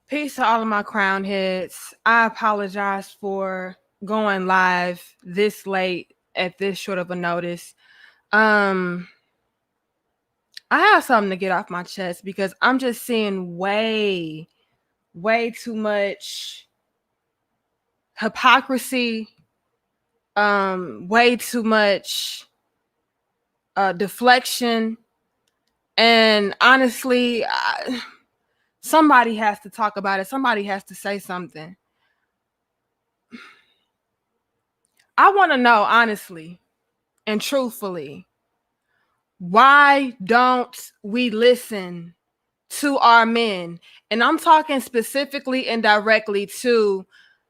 Peace to all of my crown heads. I apologize for going live this late at this short of a notice. Um, I have something to get off my chest because I'm just seeing way too much hypocrisy, way too much deflection, and honestly, somebody has to talk about it. Somebody has to say something. I want to know honestly and truthfully, why don't we listen to our men? And I'm talking specifically and directly to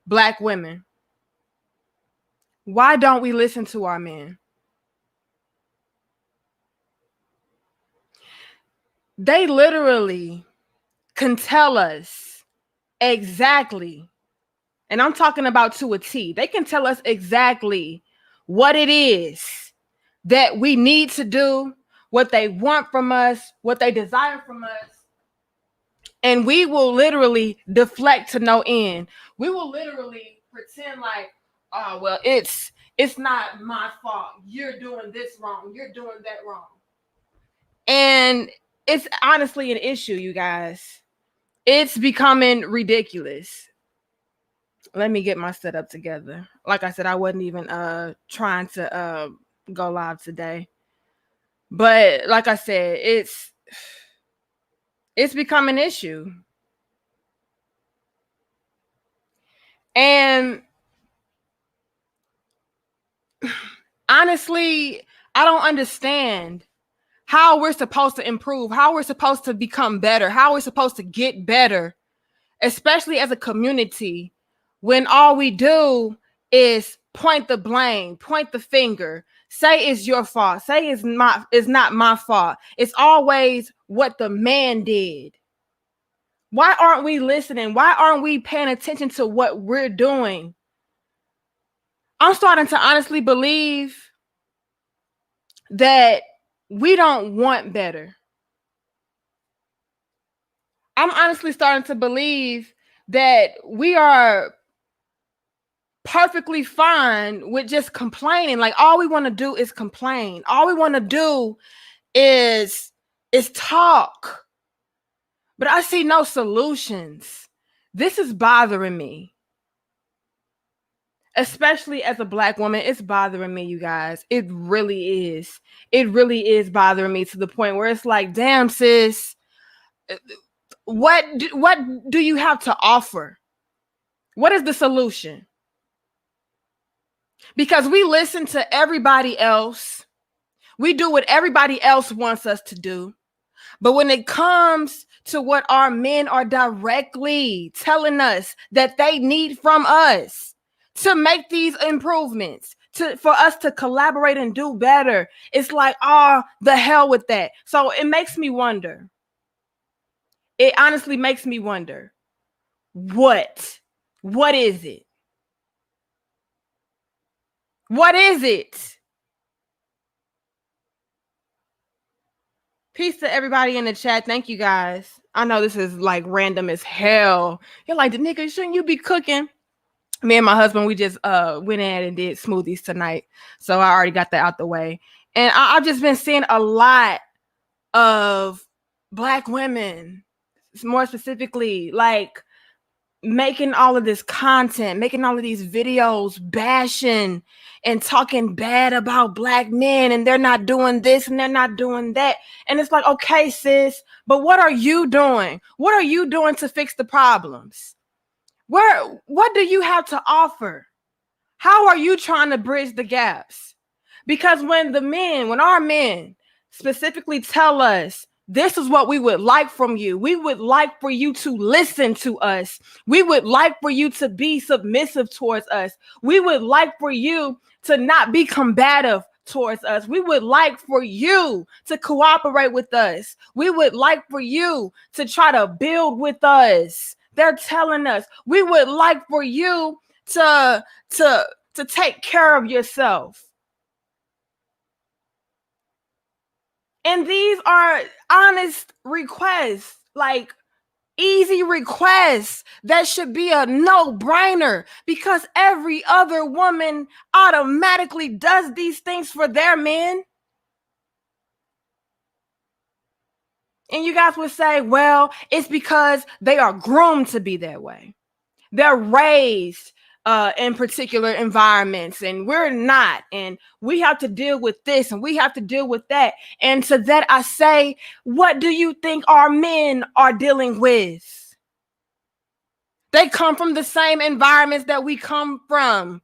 Black women. Why don't we listen to our men? They literally can tell us exactly, and I'm talking about to a T. They can tell us exactly what it is that we need to do, what they want from us, what they desire from us. And we will literally deflect to no end. We will literally pretend like, oh, well, it's not my fault. You're doing this wrong. You're doing that wrong. And it's honestly an issue, you guys. It's becoming ridiculous. Let me get my setup together. Like I said, I wasn't even trying to go live today. But like I said, it's become an issue. And honestly, I don't understand how we're supposed to improve, how we're supposed to become better, how we're supposed to get better, especially as a community, when all we do is point the blame, point the finger, say it's your fault, say it's not my fault. It's always what the man did. Why aren't we listening? Why aren't we paying attention to what we're doing? I'm starting to honestly believe that we don't want better. I'm honestly starting to believe that we are perfectly fine with just complaining. Like all we want to do is complain. All we want to do is talk. But I see no solutions. This is bothering me. Especially as a Black woman, it's bothering me, you guys. It really is. It really is bothering me to the point where it's like, damn, sis, what do you have to offer? What is the solution? Because we listen to everybody else. We do what everybody else wants us to do. But when it comes to what our men are directly telling us that they need from us to make these improvements, for us to collaborate and do better, it's like, oh, the hell with that. So it makes me wonder. It honestly makes me wonder, what is it? What is it? Peace to everybody in the chat. Thank you guys. I know this is like random as hell. You're like, the nigga, shouldn't you be cooking? Me and my husband, we just went in and did smoothies tonight. So I already got that out the way. And I've just been seeing a lot of Black women, more specifically, like making all of this content, making all of these videos, bashing and talking bad about Black men, and they're not doing this and they're not doing that. And it's like, okay, sis, but what are you doing? What are you doing to fix the problems? What do you have to offer? How are you trying to bridge the gaps? Because when our men specifically tell us, this is what we would like from you. We would like for you to listen to us. We would like for you to be submissive towards us. We would like for you to not be combative towards us. We would like for you to cooperate with us. We would like for you to try to build with us. They're telling us we would like for you to take care of yourself. And these are honest requests. Like, easy request that should be a no-brainer because every other woman automatically does these things for their men. And you guys would say, well, it's because they are groomed to be that way. They're raised in particular environments, and we're not. And we have to deal with this, and we have to deal with that. And to that I say, what do you think our men are dealing with? They come from the same environments that we come from.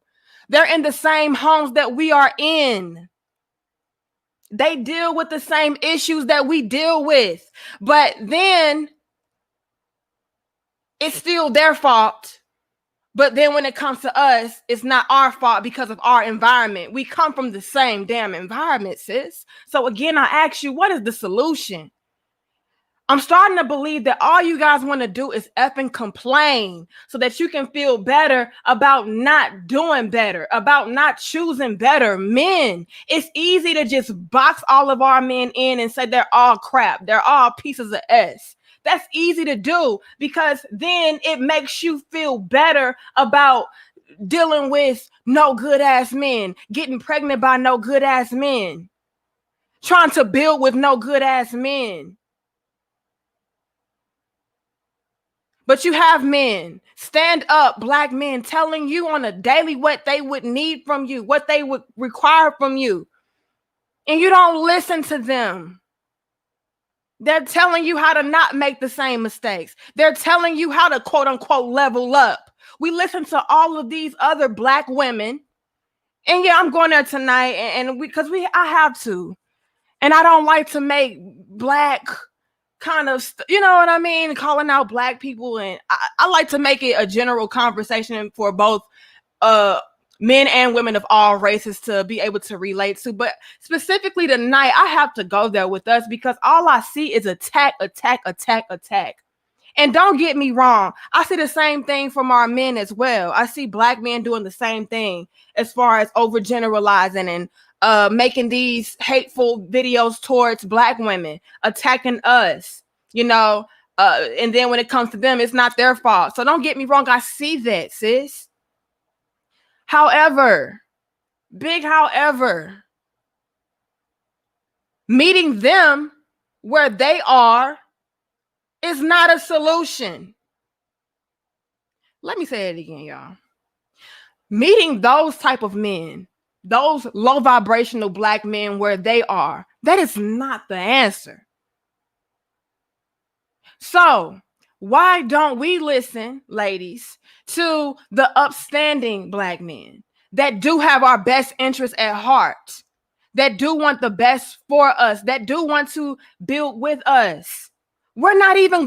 They're in the same homes that we are in. They deal with the same issues that we deal with. But then it's still their fault. But then when it comes to us, it's not our fault because of our environment. We come from the same damn environment, sis. So again, I ask you, what is the solution? I'm starting to believe that all you guys want to do is effing complain so that you can feel better about not doing better, about not choosing better men. It's easy to just box all of our men in and say they're all crap. They're all pieces of S. That's easy to do because then it makes you feel better about dealing with no good ass men, getting pregnant by no good ass men, trying to build with no good ass men. But you have men, stand up, black men, telling you on a daily what they would need from you, what they would require from you. And you don't listen to them. They're telling you how to not make the same mistakes. They're telling you how to quote unquote level up. We listen to all of these other black women. And yeah, I'm going there tonight and I have to. And I don't like to make black kind of, you know what I mean? Calling out black people. And I like to make it a general conversation for both men and women of all races to be able to relate to. But specifically tonight, I have to go there with us because all I see is attack. And don't get me wrong, I see the same thing from our men as well. I see black men doing the same thing as far as overgeneralizing and making these hateful videos towards black women, attacking us, you know, and then when it comes to them, it's not their fault. So don't get me wrong, I see that, sis. However, big however, meeting them where they are is not a solution. Let me say it again, y'all. Meeting those type of men, those low vibrational black men where they are, that is not the answer. So why don't we listen, ladies, to the upstanding black men that do have our best interests at heart, that do want the best for us, that do want to build with us? We're not even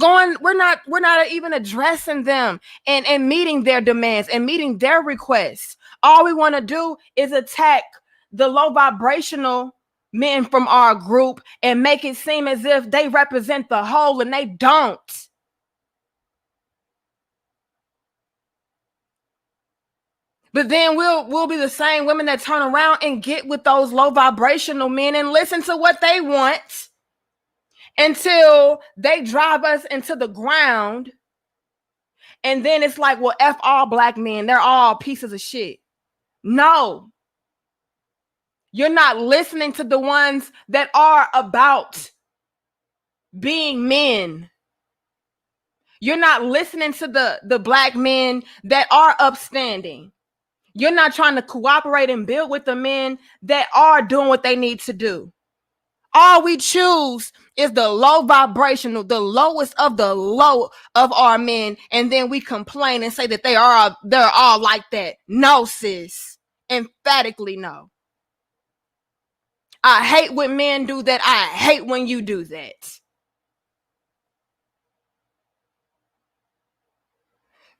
addressing them and meeting their demands and meeting their requests. All we want to do is attack the low vibrational men from our group and make it seem as if they represent the whole, and they don't. But then we'll be the same women that turn around and get with those low vibrational men and listen to what they want until they drive us into the ground. And then it's like, well, F all black men, they're all pieces of shit. No. You're not listening to the ones that are about being men. You're not listening to the black men that are upstanding. You're not trying to cooperate and build with the men that are doing what they need to do. All we choose is the low vibrational, the lowest of the low of our men, and then we complain and say that they're all like that. No, sis. Emphatically no. I hate when men do that. I hate when you do that.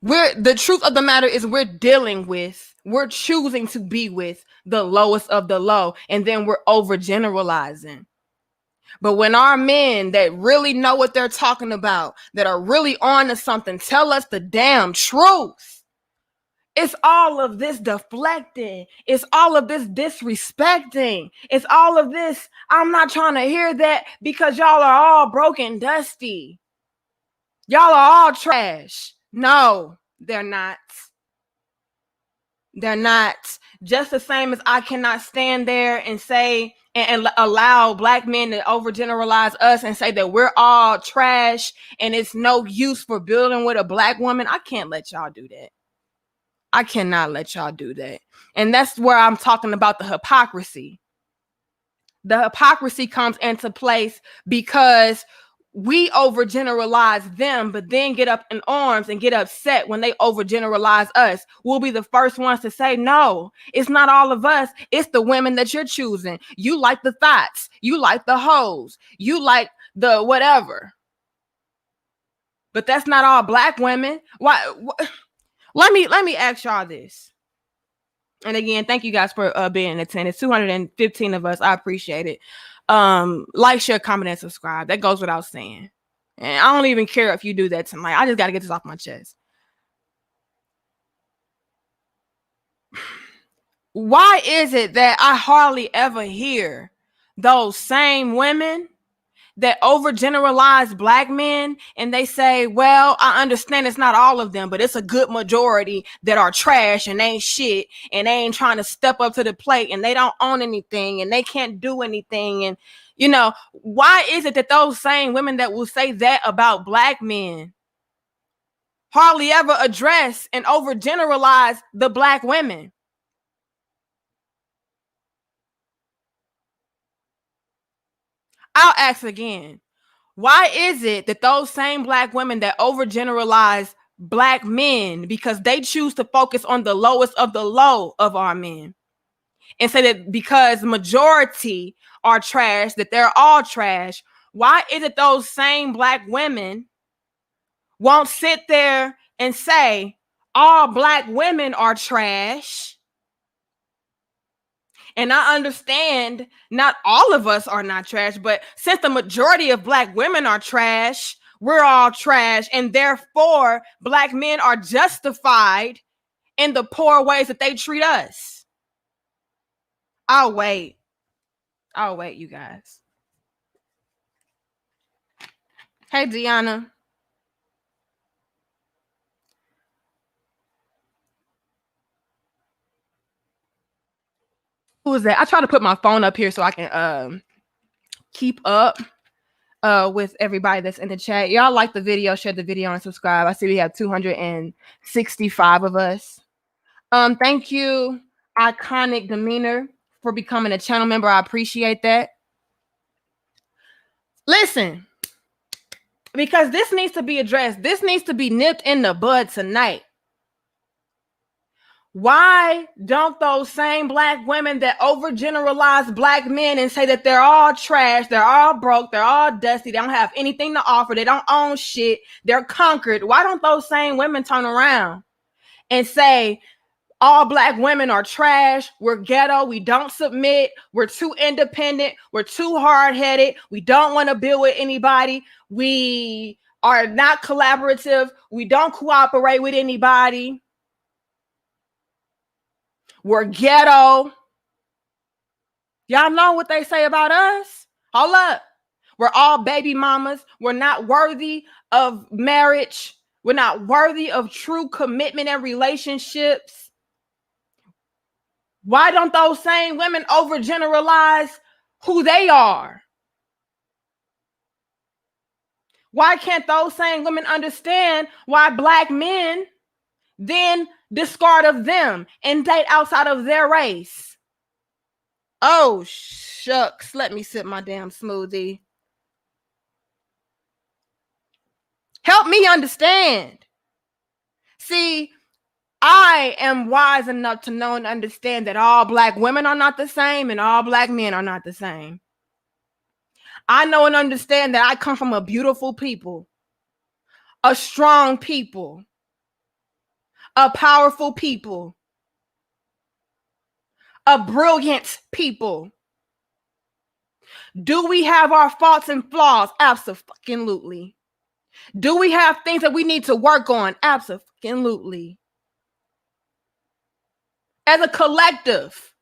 The truth of the matter is we're choosing to be with the lowest of the low, and then we're overgeneralizing. But when our men that really know what they're talking about, that are really on to something, tell us the damn truth, it's all of this deflecting. It's all of this disrespecting. It's all of this, I'm not trying to hear that because y'all are all broken, dusty. Y'all are all trash. No, they're not. They're not. Just the same as I cannot stand there and say and allow black men to overgeneralize us and say that we're all trash and it's no use for building with a black woman. I can't let y'all do that. I cannot let y'all do that. And that's where I'm talking about the hypocrisy. The hypocrisy comes into place because we overgeneralize them, but then get up in arms and get upset when they overgeneralize us. We'll be the first ones to say, no, it's not all of us. It's the women that you're choosing. You like the thoughts. You like the hoes. You like the whatever. But that's not all black women. Why? Let me ask y'all this. And again, thank you guys for being in attendance. 215 of us. I appreciate it. Like, share, comment, and subscribe. That goes without saying. And I don't even care if you do that tonight. I just got to get this off my chest. Why is it that I hardly ever hear those same women that overgeneralize black men and they say, well, I understand it's not all of them, but it's a good majority that are trash and ain't shit and they ain't trying to step up to the plate and they don't own anything and they can't do anything. And, you know, why is it that those same women that will say that about black men hardly ever address and overgeneralize the black women? I'll ask again. Why is it that those same black women that overgeneralize black men because they choose to focus on the lowest of the low of our men and say that because majority are trash, that they're all trash? Why is it those same black women won't sit there and say all black women are trash? And I understand not all of us are not trash, but since the majority of black women are trash, we're all trash. And therefore, black men are justified in the poor ways that they treat us. I'll wait. I'll wait, you guys. Hey, Deanna. Who is that? I try to put my phone up here so I can keep up with everybody that's in the chat. Y'all like the video, share the video, and subscribe. I see we have 265 of us. Thank you, Iconic Demeanor, for becoming a channel member. I appreciate that. Listen, because this needs to be addressed. This needs to be nipped in the bud tonight. Why don't those same black women that overgeneralize black men and say that they're all trash, they're all broke, they're all dusty, they don't have anything to offer, they don't own shit, they're conquered? Why don't those same women turn around and say, all black women are trash, we're ghetto, we don't submit, we're too independent, we're too hard-headed, we don't want to build with anybody, we are not collaborative, we don't cooperate with anybody, we're ghetto? Y'all know what they say about us? Hold up. We're all baby mamas. We're not worthy of marriage. We're not worthy of true commitment and relationships. Why don't those same women overgeneralize who they are? Why can't those same women understand why black men then discard of them and date outside of their race? Oh, shucks. Let me sip my damn smoothie. Help me understand. See, I am wise enough to know and understand that all black women are not the same and all black men are not the same. I know and understand that I come from a beautiful people, a strong people, a powerful people, a brilliant people. Do we have our faults and flaws? Absolutely. Do we have things that we need to work on? Absolutely. As a collective,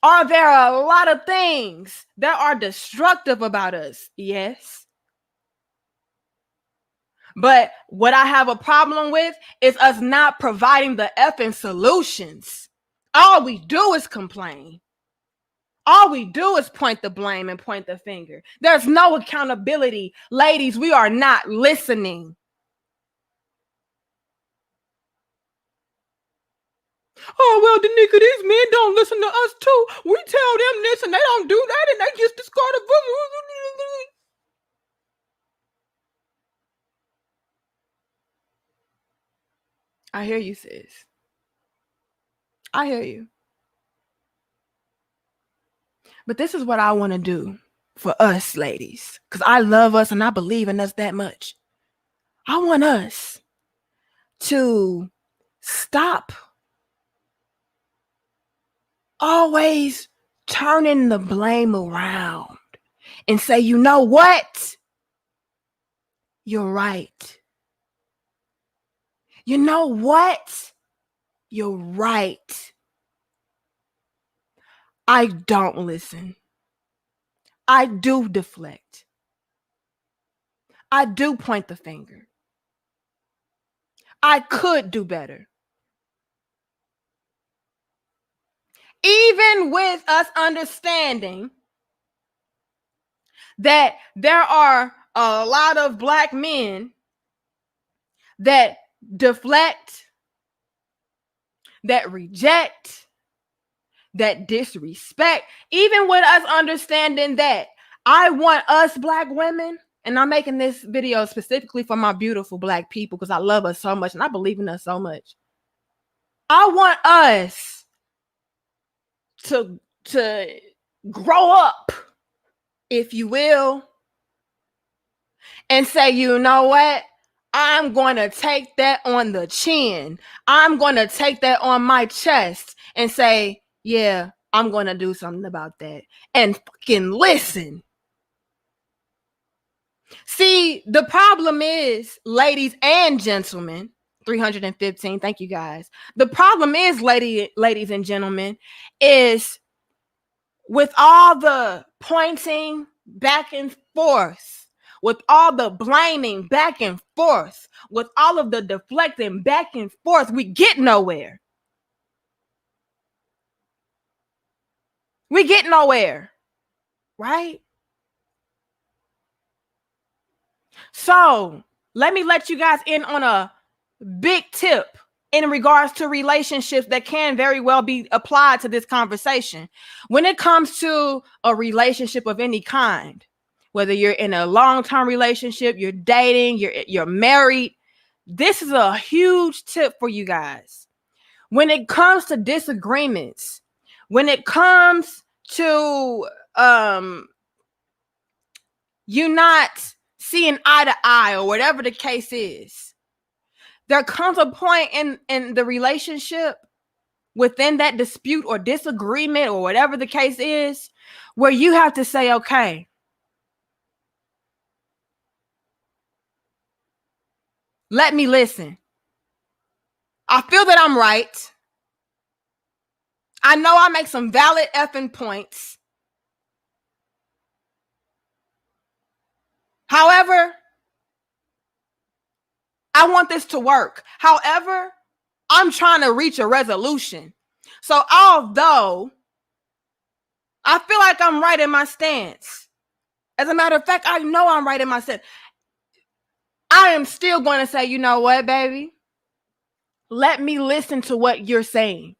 are there a lot of things that are destructive about us? Yes. But what I have a problem with is us not providing the effing solutions. All we do is complain. All we do is point the blame and point the finger. There's no accountability. Ladies, we are not listening. Oh, well, the nigga, these men don't listen to us too. We tell them this and they don't do that and they just discard it. I hear you, sis. I hear you. But this is what I want to do for us, ladies, because I love us and I believe in us that much. I want us to stop always turning the blame around and say, you know what? You're right. You know what? You're right. I don't listen. I do deflect. I do point the finger. I could do better. Even with us understanding that there are a lot of Black men that deflect, that reject, that disrespect, even with us understanding that, I want us Black women, and I'm making this video specifically for my beautiful Black people because I love us so much and I believe in us so much. I want us to grow up, if you will, and say, you know what? I'm going to take that on the chin. I'm going to take that on my chest and say, yeah, I'm going to do something about that. And fucking listen. See, the problem is, ladies and gentlemen, 315, thank you guys. The problem is, ladies and gentlemen, is with all the pointing back and forth, with all the blaming back and forth, with all of the deflecting back and forth, we get nowhere. We get nowhere, right? So let me let you guys in on a big tip in regards to relationships that can very well be applied to this conversation. When it comes to a relationship of any kind, whether you're in a long-term relationship, you're dating, you're married, this is a huge tip for you guys. When it comes to disagreements, when it comes to you not seeing eye to eye or whatever the case is, there comes a point in the relationship within that dispute or disagreement or whatever the case is where you have to say, okay, let me listen. I feel that I'm right. I know I make some valid effing points. However, I want this to work. However, I'm trying to reach a resolution. So although I feel like I'm right in my stance, as a matter of fact, I know I'm right in my stance, I am still going to say, you know what, baby? Let me listen to what you're saying.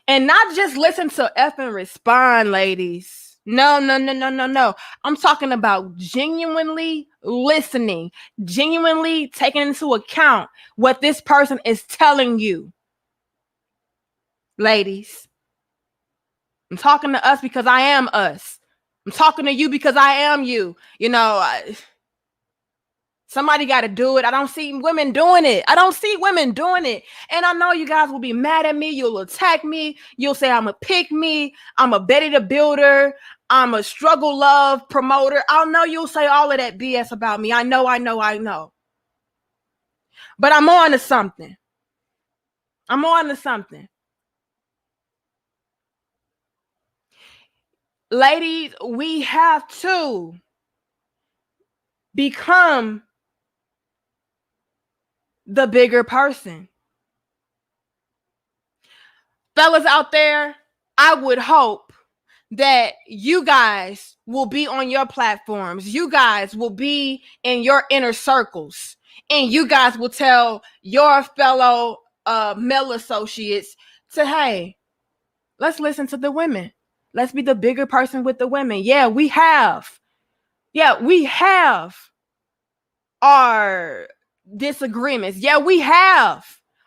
And not just listen to effing respond, ladies. No. I'm talking about genuinely listening, genuinely taking into account what this person is telling you. Ladies, I'm talking to us because I am us. I'm talking to you because I am you. You know, somebody got to do it. I don't see women doing it. And I know you guys will be mad at me. You'll attack me. You'll say I'm a pick me. I'm a Betty the Builder. I'm a struggle love promoter. I know you'll say all of that BS about me. I know. But I'm on to something. Ladies, we have to become the bigger person. Fellas out there, I would hope that you guys will be on your platforms. You guys will be in your inner circles. And you guys will tell your fellow male associates to, hey, let's listen to the women. Let's be the bigger person with the women. Yeah, we have. Yeah, we have our disagreements. Yeah, we have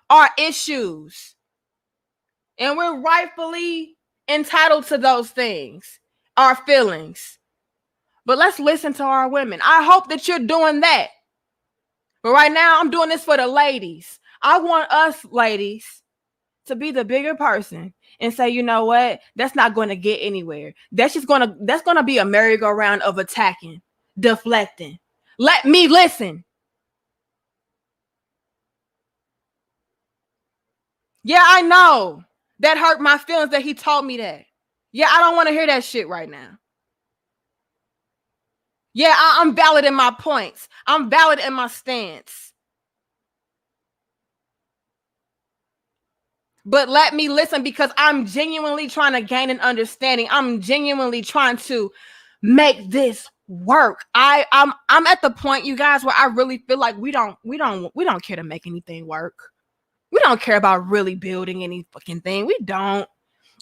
our issues. And we're rightfully entitled to those things, our feelings. But let's listen to our women. I hope that you're doing that. But right now, I'm doing this for the ladies. I want us ladies to be the bigger person and say, you know what? That's not going to get anywhere. That's going to be a merry-go-round of attacking, deflecting. Let me listen. Yeah, I know. That hurt my feelings that he told me that. Yeah, I don't want to hear that shit right now. Yeah, I'm valid in my points. I'm valid in my stance. But let me listen, because I'm genuinely trying to gain an understanding. I'm genuinely trying to make this work. I'm at the point, you guys, where I really feel like we don't care to make anything work. We don't care about really building any fucking thing. We don't.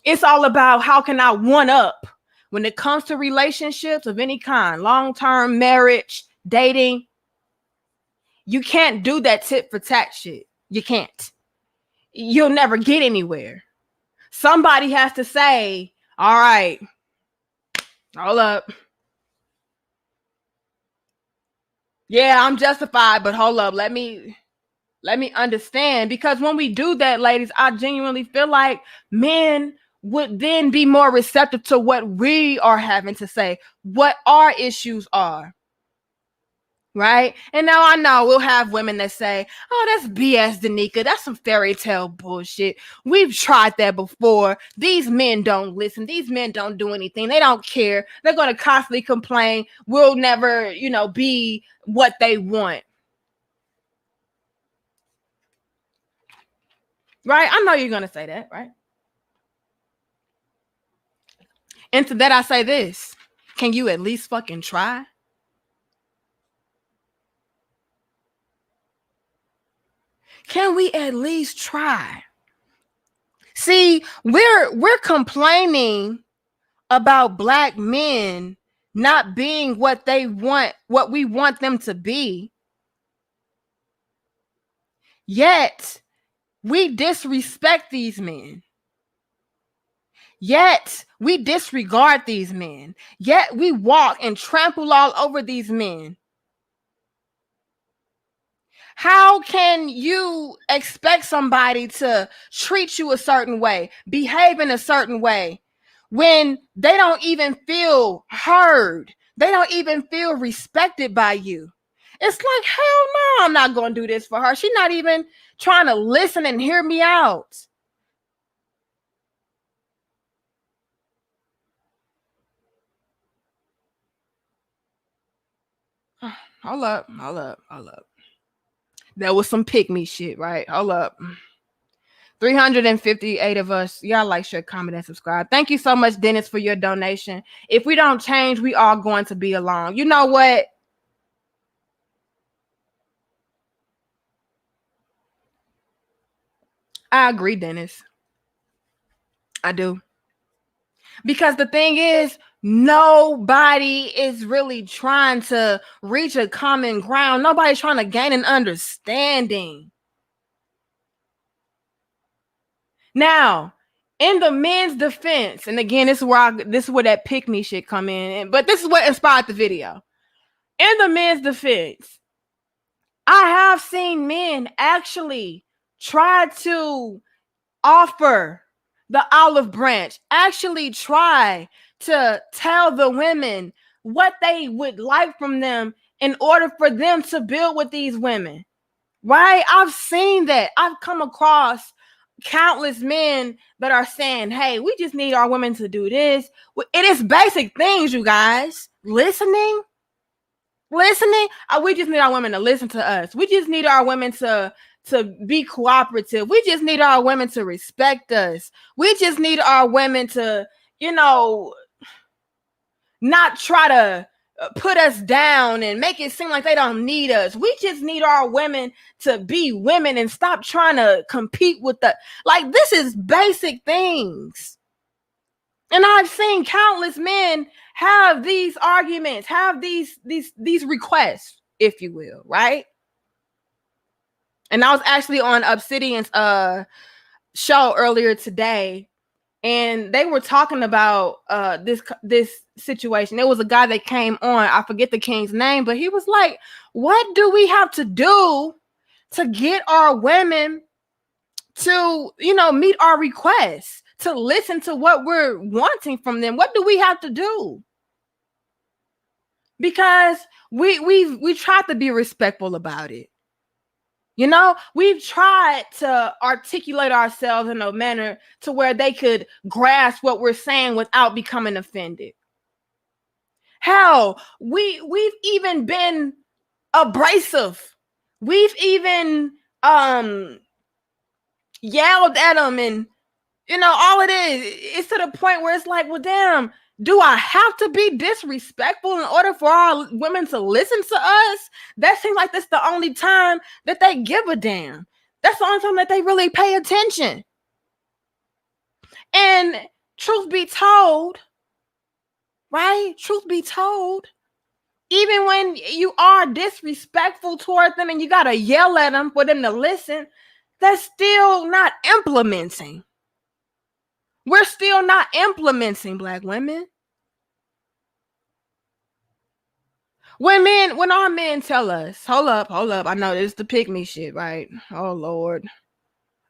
It's all about how can I one up when it comes to relationships of any kind, long-term marriage, dating. You can't do that tit for tat shit. You can't. You'll never get anywhere. Somebody has to say, all right, hold up. Yeah, I'm justified, but hold up. Let me understand. Because when we do that, ladies, I genuinely feel like men would then be more receptive to what we are having to say, what our issues are. Right? And now I know we'll have women that say, oh, that's BS, Danica. That's some fairy tale bullshit. We've tried that before. These men don't listen. These men don't do anything. They don't care. They're going to constantly complain. We'll never, be what they want. Right? I know you're going to say that, right? And to that I say this. Can you at least fucking try? Can we at least try? See, we're complaining about Black men not being what they want, what we want them to be. Yet we disrespect these men. Yet we disregard these men. Yet we walk and trample all over these men. How can you expect somebody to treat you a certain way, behave in a certain way, when they don't even feel heard? They don't even feel respected by you. It's like, hell no, I'm not going to do this for her. She's not even trying to listen and hear me out. Hold up. That was some pick me shit, right? Hold up. 358 of us. Y'all like, share, comment, and subscribe. Thank you so much, Dennis, for your donation. If we don't change, we are going to be alone. You know what? I agree, Dennis. I do. Because the thing is, nobody is really trying to reach a common ground. Nobody's trying to gain an understanding. Now, in the men's defense, and again, this is where that pick me shit come in. But this is what inspired the video. In the men's defense, I have seen men actually try to offer the olive branch, actually try to tell the women what they would like from them in order for them to build with these women. Right? I've seen that. I've come across countless men that are saying, hey, we just need our women to do this. It is basic things, you guys. Listening, Listening, we just need our women to listen to us. We just need our women to be cooperative. We just need our women to respect us. We just need our women to, not try to put us down and make it seem like they don't need us. We just need our women to be women and stop trying to compete with the, like, this is basic things. And I've seen countless men have these arguments, have these requests, if you will, right? And I was actually on Obsidian's show earlier today, and they were talking about this situation. There was a guy that came on, I forget the king's name, but he was like, what do we have to do to get our women to, meet our requests, to listen to what we're wanting from them? What do we have to do? Because we tried to be respectful about it. We've tried to articulate ourselves in a manner to where they could grasp what we're saying without becoming offended. Hell, we've even been abrasive. We've even yelled at them, and all it is to the point where it's like, well, damn, do I have to be disrespectful in order for our women to listen to us? That seems like that's the only time that they give a damn. That's the only time that they really pay attention. And truth be told, right? Truth be told, even when you are disrespectful toward them and you got to yell at them for them to listen, that's still not implementing. We're still not implementing, Black women. When our men tell us, hold up, I know this is the pick me shit, right? Oh Lord,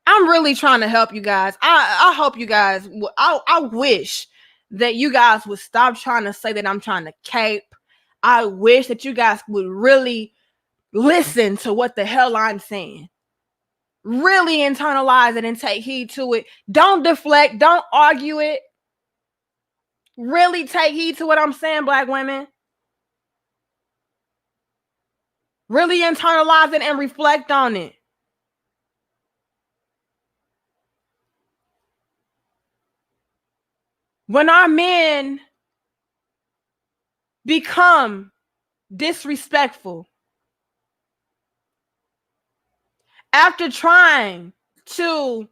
I'm really trying to help you guys. I hope you guys. I wish that you guys would stop trying to say that I'm trying to cape. I wish that you guys would really listen to what the hell I'm saying. Really internalize it and take heed to it. Don't deflect. Don't argue it. Really take heed to what I'm saying, Black women. Really internalize it and reflect on it. When our men become disrespectful after trying to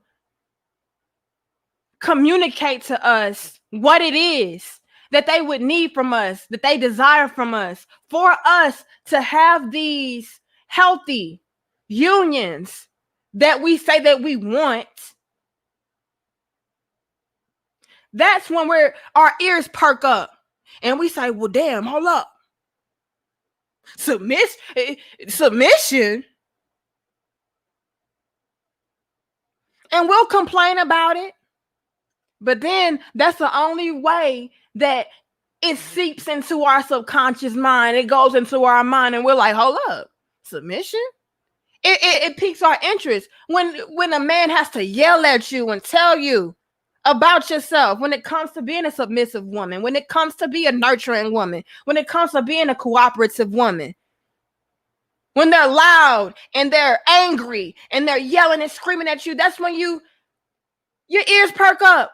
communicate to us what it is that they would need from us, that they desire from us, for us to have these healthy unions that we say that we want, that's when our ears perk up and we say, well, damn, hold up. Submission? And we'll complain about it. But then that's the only way that it seeps into our subconscious mind. It goes into our mind and we're like, hold up, submission? It piques our interest when a man has to yell at you and tell you about yourself, when it comes to being a submissive woman, when it comes to be a nurturing woman, when it comes to being a cooperative woman. When they're loud and they're angry and they're yelling and screaming at you, that's when your ears perk up.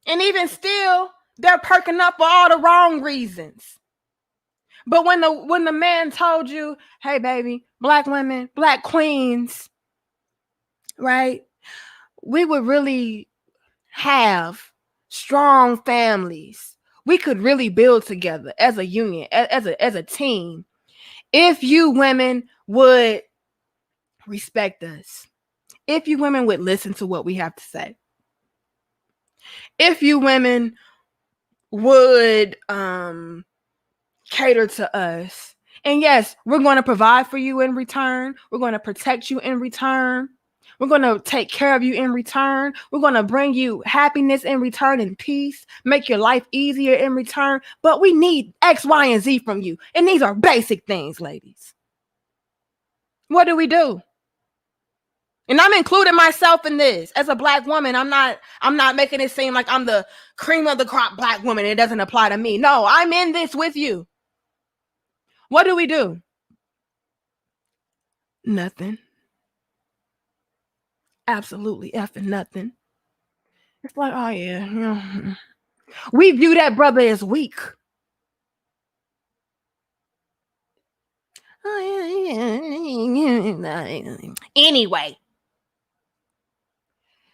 And even still, they're perking up for all the wrong reasons. But when the man told you, hey, baby, Black women, Black queens, right? We would really have strong families. We could really build together as a union, as a team, if you women would respect us. If you women would listen to what we have to say. If you women would cater to us. And yes, we're going to provide for you in return. We're going to protect you in return. We're going to take care of you in return. We're going to bring you happiness in return and peace, make your life easier in return. But we need X, Y, and Z from you. And these are basic things, ladies. What do? And I'm including myself in this. As a black woman, I'm not making it seem like I'm the cream of the crop black woman. It doesn't apply to me. No, I'm in this with you. What do we do? Nothing. Absolutely effing nothing. It's like, oh yeah. We view that brother as weak. Anyway,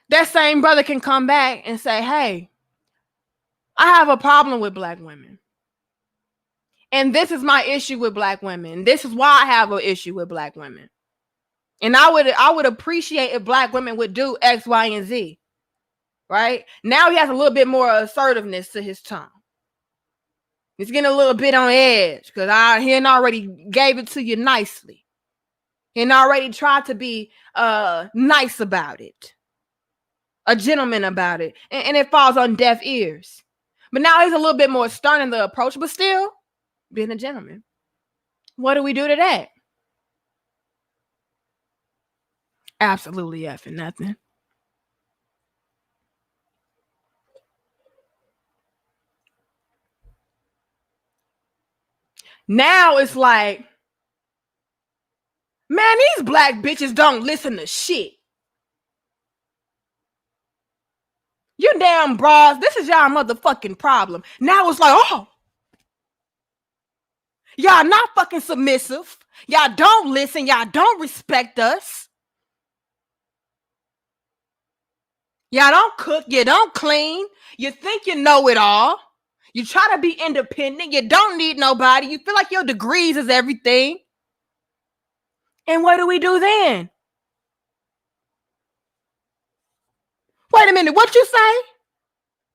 that same brother can come back and say, hey, I have a problem with black women. And this is my issue with black women. This is why I have an issue with black women. And I would appreciate if black women would do X, Y, and Z. Right? Now he has a little bit more assertiveness to his tongue. He's getting a little bit on edge because he already gave it to you nicely. He already tried to be nice about it. A gentleman about it. And it falls on deaf ears. But now he's a little bit more stern in the approach, but still being a gentleman. What do we do to that? Absolutely effing nothing. Now it's like, man, these black bitches don't listen to shit. You damn bras, this is y'all motherfucking problem. Now it's like, oh, y'all not fucking submissive. Y'all don't listen. Y'all don't respect us. Y'all don't cook. You don't clean. You think you know it all. You try to be independent. You don't need nobody. You feel like your degrees is everything. And what do we do then? Wait a minute. What you say?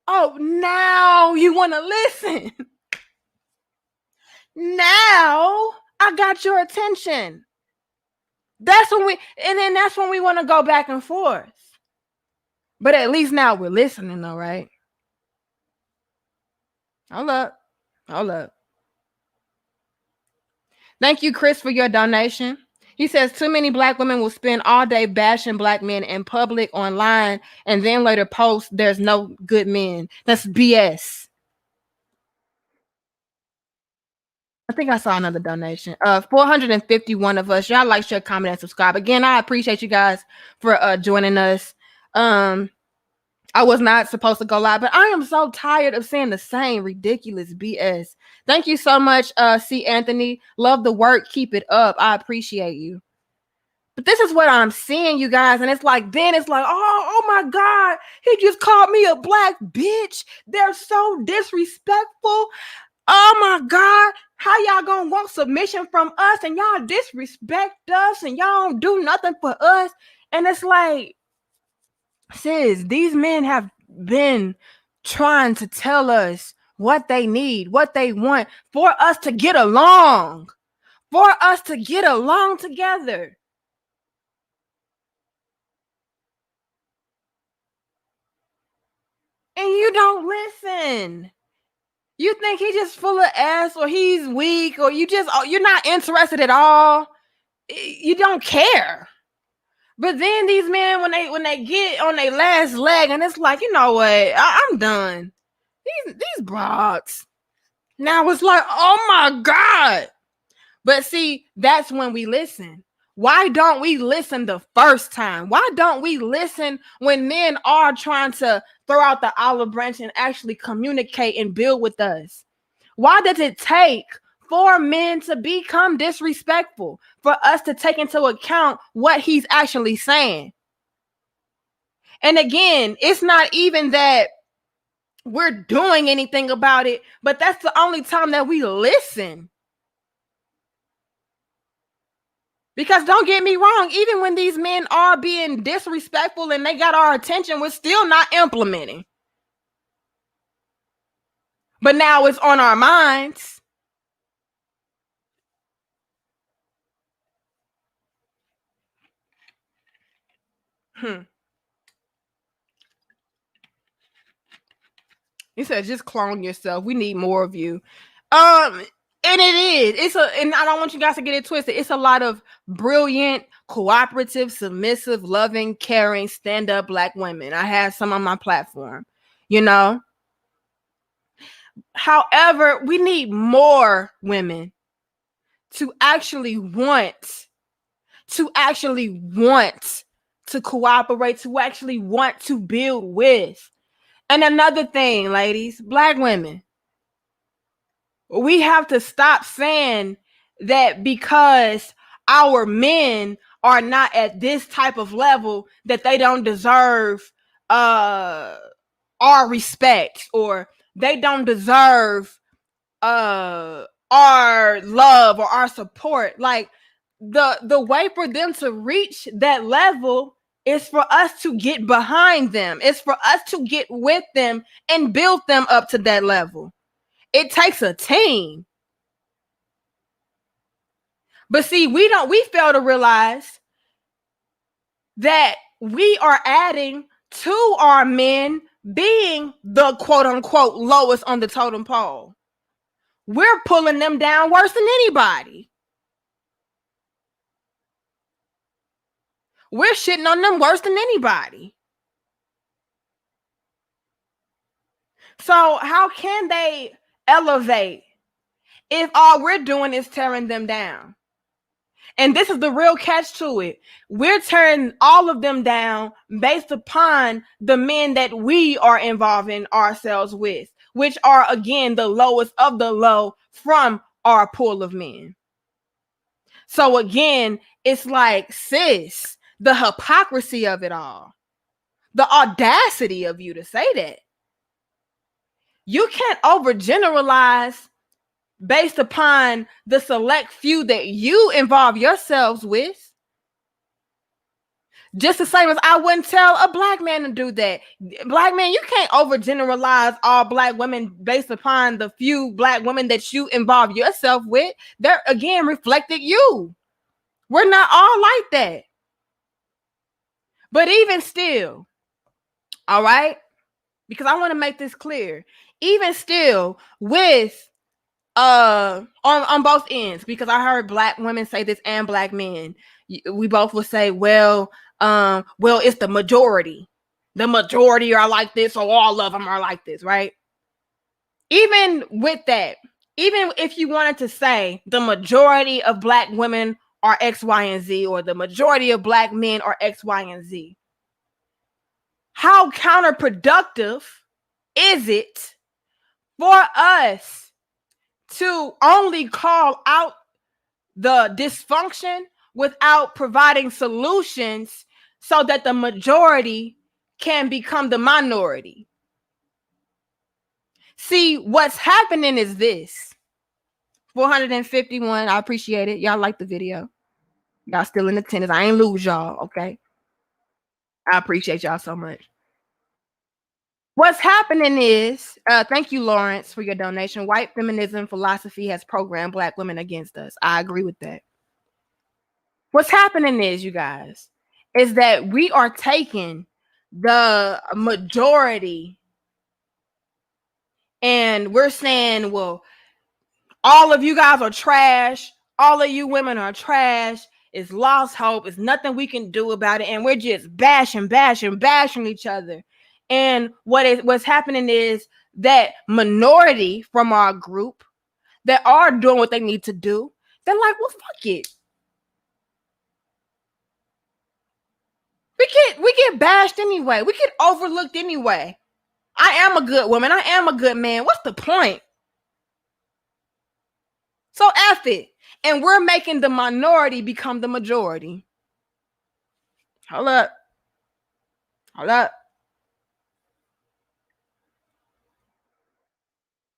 Oh, now you want to listen. Now I got your attention. That's when we want to go back and forth. But at least now we're listening, though, right? Hold up. Thank you, Chris, for your donation. He says too many black women will spend all day bashing black men in public, online, and then later post there's no good men. That's BS. I think I saw another donation. 451 of us. Y'all like, share, comment, and subscribe. Again, I appreciate you guys for joining us. I was not supposed to go live, but I am so tired of seeing the same ridiculous BS. Thank you so much, C. Anthony. Love the work. Keep it up. I appreciate you. But this is what I'm seeing, you guys. And it's like, oh my God, he just called me a black bitch. They're so disrespectful. Oh my God, how y'all gonna want submission from us and y'all disrespect us and y'all don't do nothing for us? And it's like, sis, these men have been trying to tell us what they need, what they want for us to get along, together. And you don't listen. You think he's just full of ass or he's weak or you're not interested at all. You don't care. But then these men, when they get on their last leg, and it's like, you know what? I'm done. These broads. Now it's like, oh my God. But see, that's when we listen. Why don't we listen the first time? Why don't we listen when men are trying to throw out the olive branch and actually communicate and build with us? Why does it take for men to become disrespectful, for us to take into account what he's actually saying? And again, it's not even that we're doing anything about it, but that's the only time that we listen. Because don't get me wrong, even when these men are being disrespectful and they got our attention, we're still not implementing. But now it's on our minds. He said, just clone yourself. We need more of you. And it is. And I don't want you guys to get it twisted. It's a lot of brilliant, cooperative, submissive, loving, caring, stand-up Black women. I have some on my platform, you know. However, we need more women to actually want to cooperate, to actually want to build with. And another thing, ladies, Black women, we have to stop saying that because our men are not at this type of level that they don't deserve our respect, or they don't deserve our love or our support. Like, the way for them to reach that level is for us to get behind them. It's for us to get with them and build them up to that level. It takes a team. But see, we fail to realize that we are adding to our men being the quote unquote lowest on the totem pole. We're pulling them down worse than anybody. We're shitting on them worse than anybody. So how can they elevate if all we're doing is tearing them down? And this is the real catch to it. We're tearing all of them down based upon the men that we are involving ourselves with, which are, again, the lowest of the low from our pool of men. So again, it's like, sis, the hypocrisy of it all, the audacity of you to say that. You can't overgeneralize based upon the select few that you involve yourselves with. Just the same as I wouldn't tell a Black man to do that. Black man, you can't overgeneralize all Black women based upon the few Black women that you involve yourself with. They're, again, reflected you. We're not all like that. But even still, all right, because I want to make this clear, even still, with on both ends, because I heard Black women say this and Black men, we both will say, well, it's the majority. The majority are like this, so all of them are like this, right? Even with that, even if you wanted to say the majority of Black women are X, Y, and Z, or the majority of Black men are X, Y, and Z, how counterproductive is it for us to only call out the dysfunction without providing solutions so that the majority can become the minority? See, what's happening is this. 451, I appreciate it. Y'all like the video. Y'all still in attendance. I ain't lose y'all, okay? I appreciate y'all so much. What's happening is, thank you, Lawrence, for your donation. White feminism philosophy has programmed Black women against us. I agree with that. What's happening is, you guys, is that we are taking the majority and we're saying, well, all of you guys are trash. All of you women are trash. It's lost hope. It's nothing we can do about it. And we're just bashing each other. And what's happening is that minority from our group that are doing what they need to do, they're like, well, fuck it. We get bashed anyway. We get overlooked anyway. I am a good woman. I am a good man. What's the point? So F it. And we're making the minority become the majority. Hold up.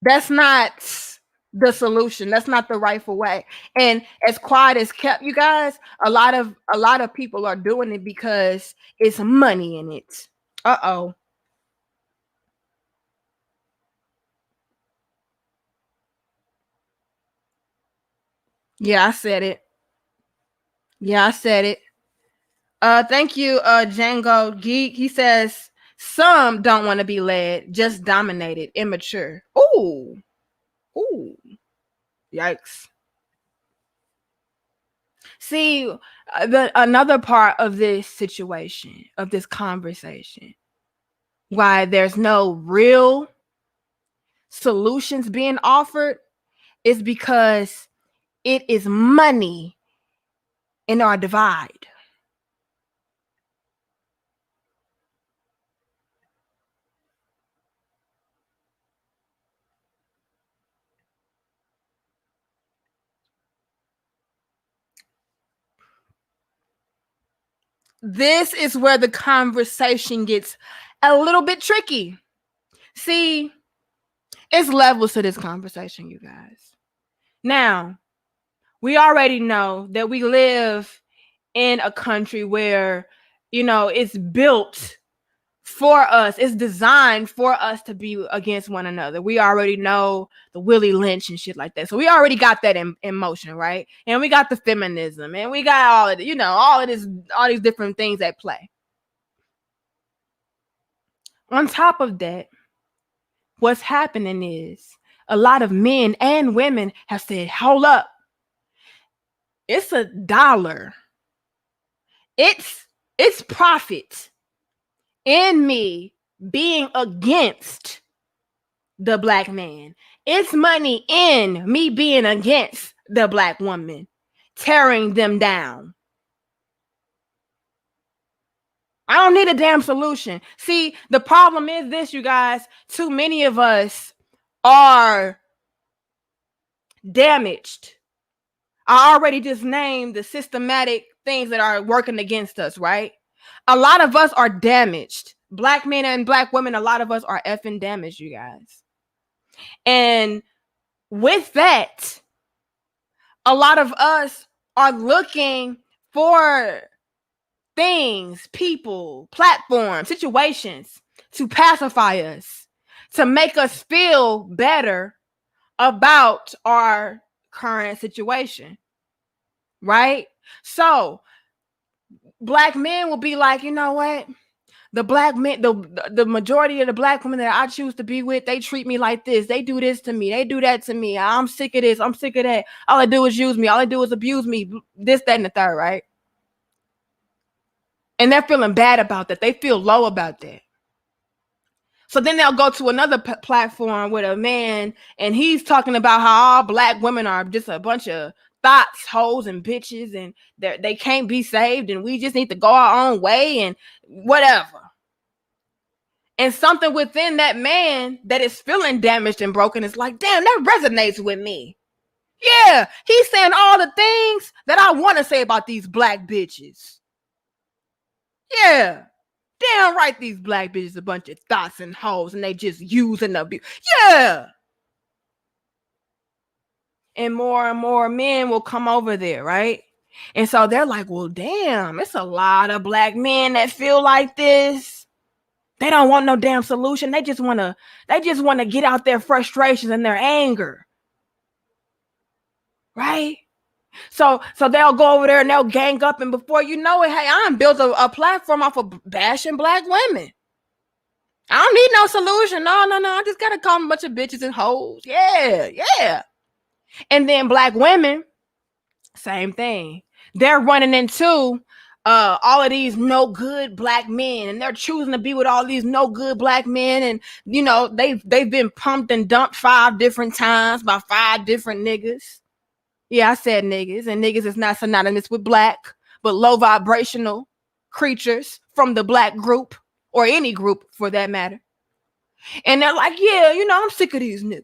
That's not the solution. That's not the rightful way. And as quiet as kept, you guys, a lot of people are doing it because it's money in it. Uh-oh. Yeah, I said it. Thank you, Django Geek. He says some don't want to be led, just dominated, immature. Ooh. Yikes. See, another part of this situation, of this conversation, why there's no real solutions being offered is because it is money in our divide. This is where the conversation gets a little bit tricky. See, it's levels to this conversation, you guys. Now, we already know that we live in a country where, it's built for us. It's designed for us to be against one another. We already know the Willie Lynch and shit like that. So we already got that in motion, right? And we got the feminism, and we got all of it, all of this, all these different things at play. On top of that, what's happening is a lot of men and women have said, hold up, it's $1. It's profit in me being against the black man. It's money in me being against the black woman, tearing them down. I don't need a damn solution. See, the problem is this, you guys. Too many of us are damaged. I already just named the systematic things that are working against us, right? A lot of us are damaged. Black men and black women, a lot of us are effing damaged, you guys. And with that, a lot of us are looking for things, people, platforms, situations to pacify us, to make us feel better about our current situation, right? So black men will be like, you know what? The black men, the majority of the black women that I choose to be with, they treat me like this. They do this to me. They do that to me. I'm sick of this. I'm sick of that. All I do is use me. All I do is abuse me. This, that, and the third, right? And they're feeling bad about that. They feel low about that. So then they'll go to another platform with a man, and he's talking about how all black women are just a bunch of thoughts, hoes, and bitches, and they can't be saved, and we just need to go our own way, and whatever. And something within that man that is feeling damaged and broken is like, damn, that resonates with me. Yeah, he's saying all the things that I want to say about these black bitches. Yeah. Damn right, these black bitches a bunch of thoughts and hoes, and they just use and abuse. Yeah. And more men will come over there, right? And so they're like, well, damn, it's a lot of black men that feel like this. They don't want no damn solution. They just want to get out their frustrations and their anger. Right? So they'll go over there and they'll gang up, and before you know it, hey, I'm built a platform off of bashing black women. I don't need no solution. No. I just gotta call them a bunch of bitches and hoes. Yeah. And then black women, same thing. They're running into all of these no good black men, and they're choosing to be with all these no good black men, and they've been pumped and dumped 5 different times by 5 different niggas. Yeah, I said niggas, and niggas is not synonymous with black, but low vibrational creatures from the black group, or any group for that matter. And they're like, yeah, I'm sick of these niggas.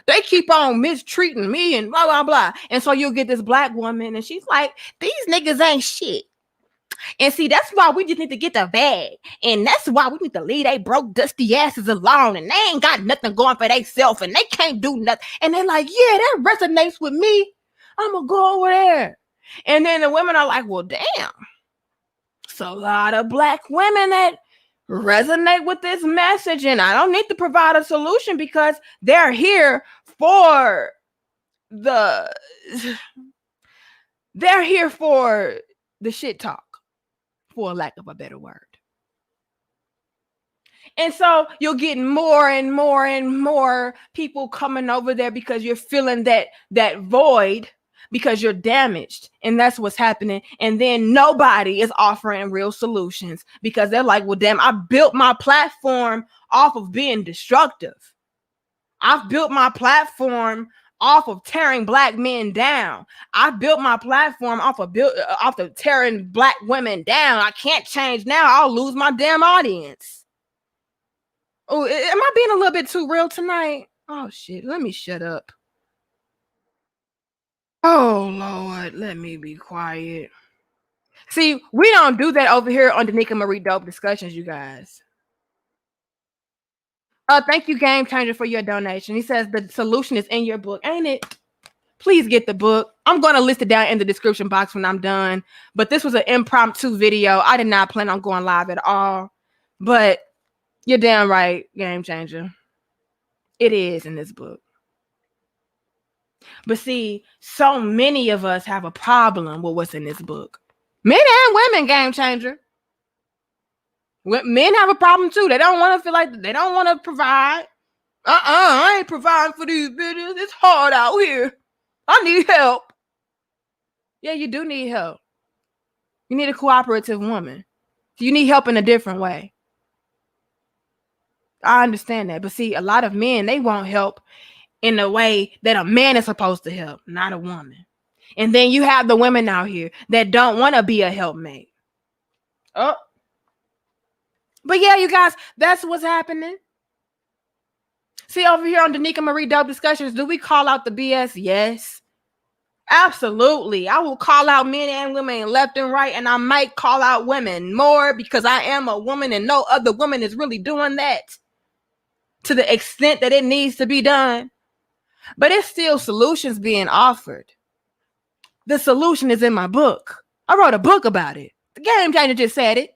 They keep on mistreating me and blah, blah, blah. And so you'll get this black woman, and she's like, these niggas ain't shit. And see, that's why we just need to get the bag. And that's why we need to leave they broke, dusty asses alone. And they ain't got nothing going for themselves, and they can't do nothing. And they're like, yeah, that resonates with me. I'm going to go over there. And then the women are like, well, damn. It's a lot of black women that resonate with this message, and I don't need to provide a solution because they're here for the shit talk, for lack of a better word. And so you're getting more and more and more people coming over there because you're feeling that void because you're damaged. And that's what's happening. And then nobody is offering real solutions because they're like, well, damn, I built my platform off of being destructive. I've built my platform off of tearing black men down. I built my platform off of tearing black women down. I can't change now. I'll lose my damn audience. Oh, am I being a little bit too real tonight? Oh shit, let me shut up. Oh Lord, let me be quiet. See, we don't do that over here on the Nika Marie Dope Discussions, you guys. Thank you, Game Changer, for your donation. He says the solution is in your book, ain't it? Please get the book. I'm going to list it down in the description box when I'm done. But this was an impromptu video. I did not plan on going live at all. But you're damn right, Game Changer. It is in this book. But see, so many of us have a problem with what's in this book. Men and women, Game Changer. Men have a problem too. They don't want to feel like they don't want to provide. I ain't providing for these bitches. It's hard out here. I need help. Yeah, you do need help. You need a cooperative woman. You need help in a different way. I understand that. But see, a lot of men, they want help in the way that a man is supposed to help, not a woman. And then you have the women out here that don't want to be a helpmate. Oh. But yeah, you guys, that's what's happening. See, over here on the Nika Marie Dope Discussions, do we call out the BS? Yes. Absolutely. I will call out men and women left and right, and I might call out women more because I am a woman and no other woman is really doing that to the extent that it needs to be done. But it's still solutions being offered. The solution is in my book. I wrote a book about it. The Game Changer just said it.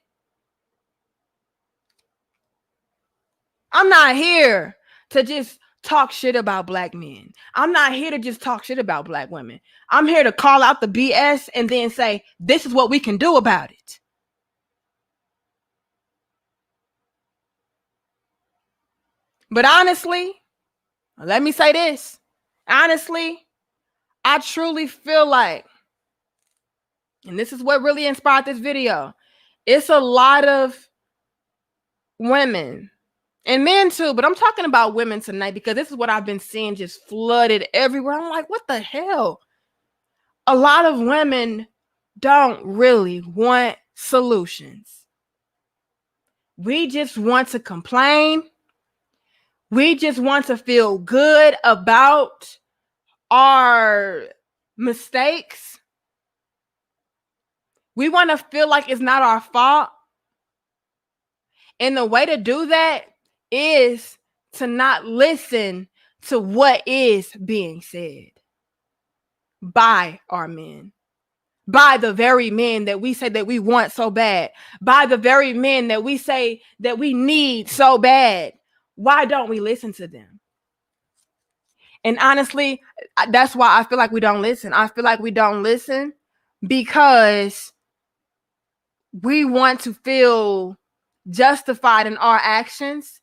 I'm not here to just talk shit about black men. I'm not here to just talk shit about black women. I'm here to call out the BS and then say, this is what we can do about it. But honestly, let me say this. Honestly, I truly feel like, and this is what really inspired this video, it's a lot of women and men too, but I'm talking about women tonight because this is what I've been seeing just flooded everywhere. I'm like, what the hell? A lot of women don't really want solutions. We just want to complain. We just want to feel good about our mistakes. We want to feel like it's not our fault. And the way to do that is to not listen to what is being said by our men, by the very men that we say that we want so bad, by the very men that we say that we need so bad. Why don't we listen to them? And honestly, that's why I feel like we don't listen. I feel like we don't listen because we want to feel justified in our actions,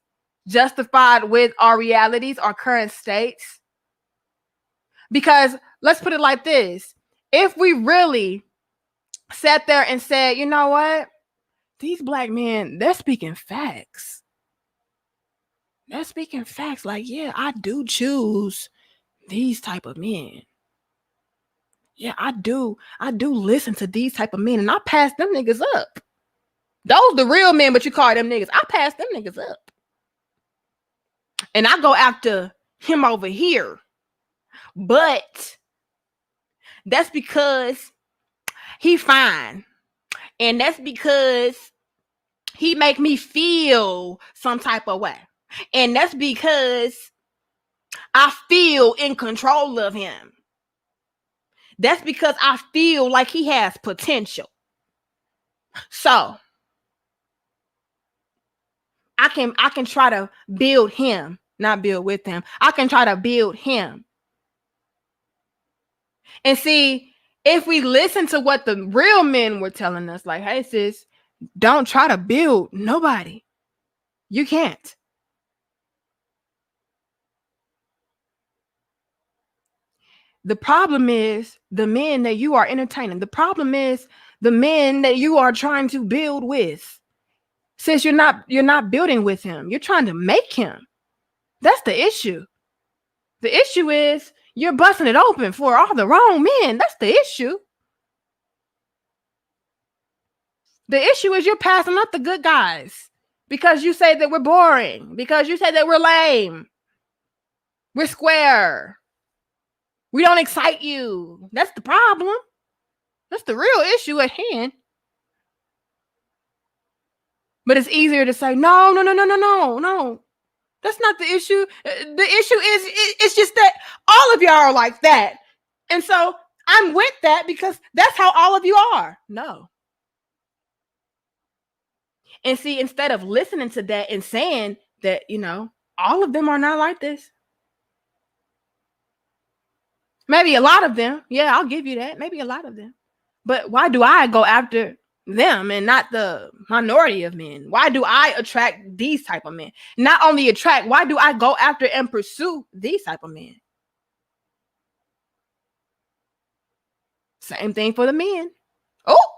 justified with our realities, our current states. Because let's put it like this. If we really sat there and said, you know what? These black men, they're speaking facts. They're speaking facts. Like, yeah, I do choose these type of men. Yeah, I do listen to these type of men, and I pass them niggas up. Those the real men, but you call them niggas. I pass them niggas up. And I go after him over here. But that's because he fine. And that's because he make me feel some type of way. And that's because I feel in control of him. That's because I feel like he has potential. So I can try to build him, not build with him. I can try to build him. And see, if we listen to what the real men were telling us, like, hey sis, don't try to build nobody. You can't. The problem is the men that you are entertaining. The problem is the men that you are trying to build with. Since you're not building with him, you're trying to make him. That's the issue. The issue is you're busting it open for all the wrong men. That's the issue. The issue is you're passing up the good guys because you say that we're boring, because you say that we're lame, we're square, we don't excite you. That's the problem. That's the real issue at hand. But it's easier to say, no. That's not the issue. The issue is it's just that all of y'all are like that. And so I'm with that because that's how all of you are. No. And see, instead of listening to that and saying that, all of them are not like this. Maybe a lot of them. Yeah, I'll give you that. Maybe a lot of them. But why do I go after them and not the minority of men? Why do I attract these type of men? Not only attract, why do I go after and pursue these type of men? Same thing for the men. Oh,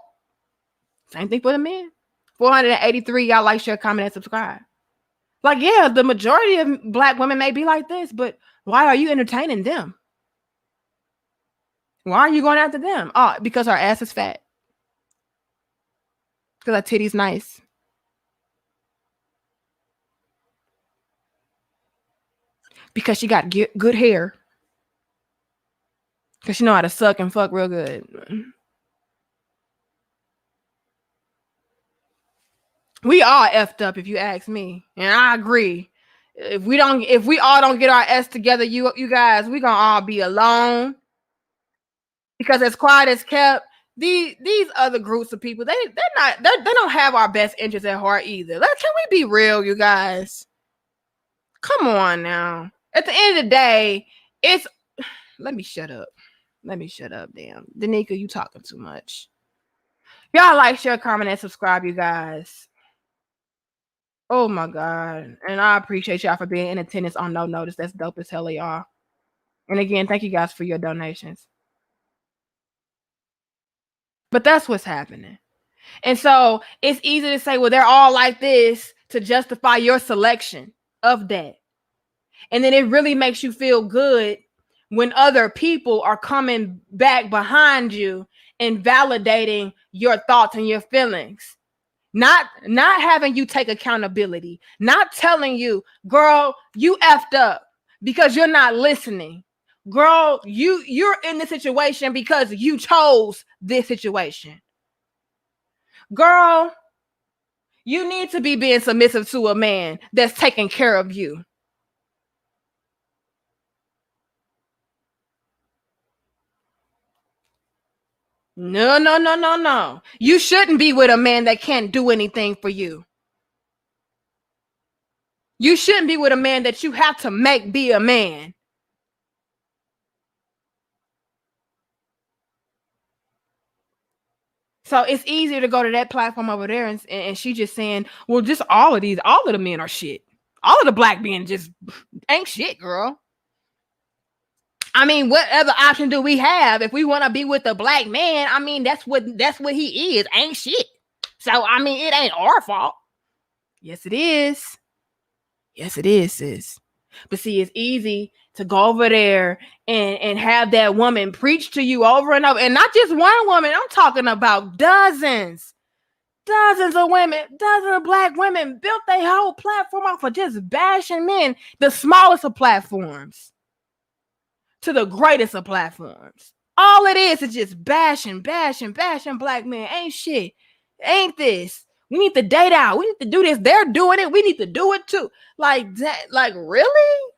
same thing for the men. 483, y'all like, share, comment, and subscribe. Like, yeah, the majority of Black women may be like this, but why are you entertaining them? Why are you going after them? Oh, because our ass is fat. Because our titty's nice. Because she got good hair. Because she know how to suck and fuck real good. We all effed up, if you ask me. And I agree. If we all don't get our S together, you guys, we gonna all be alone. Because as quiet as kept, these other groups of people, they don't have our best interests at heart either. Can we be real, you guys? Come on now. At the end of the day, let me shut up. Damn. Danica, you talking too much. Y'all like, share, comment, and subscribe, you guys. Oh my God. And I appreciate y'all for being in attendance on No Notice. That's dope as hell, y'all. And again, thank you guys for your donations. But that's what's happening. And so it's easy to say, well, they're all like this to justify your selection of that. And then it really makes you feel good when other people are coming back behind you and validating your thoughts and your feelings. Not having you take accountability, not telling you, girl, you effed up because you're not listening. Girl, you're in this situation because you chose this situation. Girl, you need to be being submissive to a man that's taking care of you. No. You shouldn't be with a man that can't do anything for you. You shouldn't be with a man that you have to make be a man. So it's easier to go to that platform over there and she just saying, well, just all of the men are shit. All of the Black men just ain't shit, girl. I mean, what other option do we have if we want to be with a Black man? I mean, that's what he is, ain't shit. So, I mean, it ain't our fault. Yes, it is. Yes, it is, sis. But see, it's easy to go over there and have that woman preach to you over and over. And not just one woman. I'm talking about dozens of women, dozens of Black women built their whole platform off of just bashing men, the smallest of platforms to the greatest of platforms. All it is just bashing Black men. Ain't shit. Ain't this. We need to date out. We need to do this. They're doing it. We need to do it too. Like that. Like, really?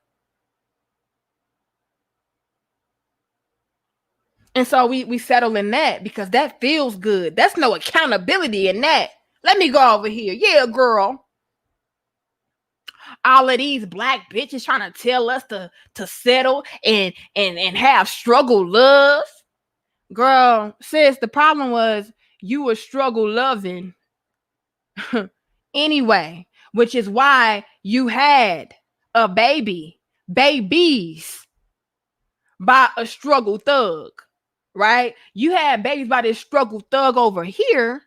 And so we settle in that because that feels good. That's no accountability in that. Let me go over here. Yeah, girl. All of these Black bitches trying to tell us to settle and have struggle love. Girl, sis, the problem was you were struggle loving anyway. which is why you had babies by a struggle thug, right? You had babies by this struggle thug over here.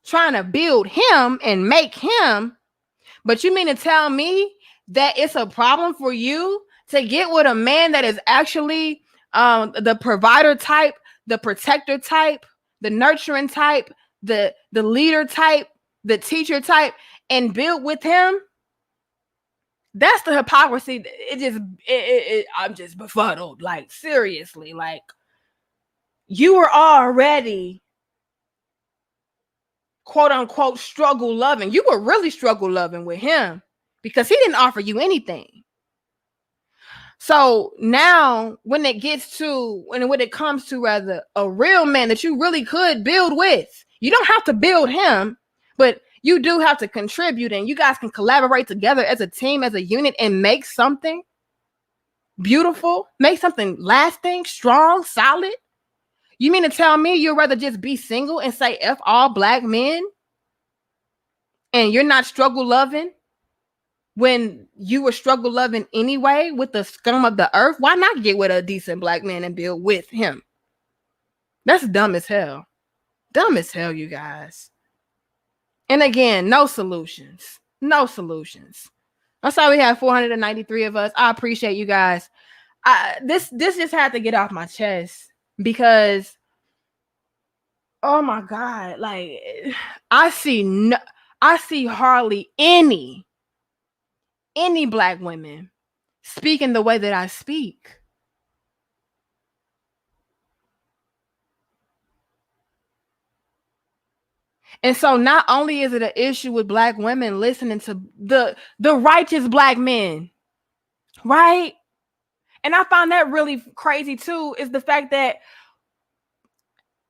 Trying to build him and make him. But you mean to tell me that it's a problem for you to get with a man that is actually the provider type, the protector type, the nurturing type, the leader type, the teacher type, and build with him? That's the hypocrisy. I'm just befuddled. Like, seriously, like, you were already quote unquote struggle loving. You were really struggle loving with him because he didn't offer you anything. So now when it comes to rather a real man that you really could build with, you don't have to build him, but you do have to contribute, and you guys can collaborate together as a team, as a unit, and make something beautiful, make something lasting, strong, solid. You mean to tell me you'd rather just be single and say F all black men and you're not struggle loving when you were struggle loving anyway with the scum of the earth? Why not get with a decent black man and build with him? That's dumb as hell. Dumb as hell, you guys. And again, no solutions. No solutions. That's why we have 493 of us. I appreciate you guys. This just had to get off my chest because, oh my God, like I see hardly any black women speaking the way that I speak. And so not only is it an issue with black women listening to the righteous black men, right? And I find that really crazy too, is the fact that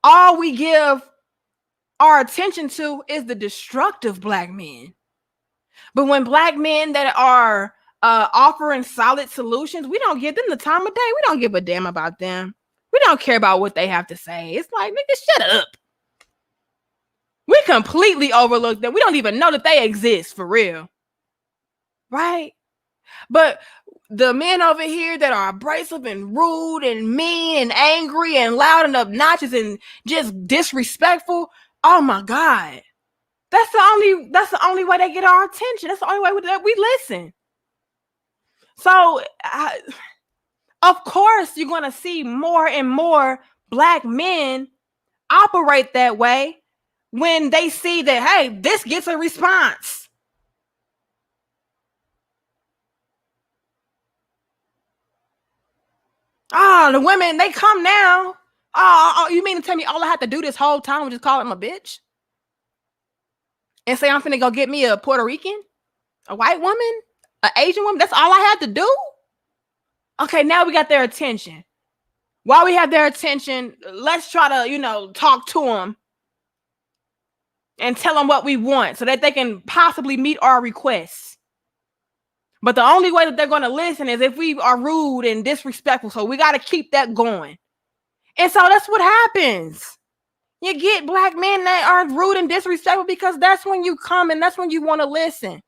all we give our attention to is the destructive black men. But when black men that are offering solid solutions, we don't give them the time of day. We don't give a damn about them. We don't care about what they have to say. It's like, nigga, shut up. We completely overlook them. We don't even know that they exist for real. Right? But the men over here that are abrasive and rude and mean and angry and loud and obnoxious and just disrespectful, oh my God. That's the only way they get our attention. That's the only way that we listen. So, of course, you're going to see more and more black men operate that way when they see that, hey, this gets a response. Oh, the women, they come now. Oh, you mean to tell me all I had to do this whole time was just call him a bitch? And say I'm finna go get me a Puerto Rican, a white woman, an Asian woman? That's all I had to do? Okay, now we got their attention. While we have their attention, let's try to, talk to them and tell them what we want so that they can possibly meet our requests. But the only way that they're going to listen is if we are rude and disrespectful. So we got to keep that going. And so that's what happens. You get black men that are rude and disrespectful because that's when you come and that's when you want to listen.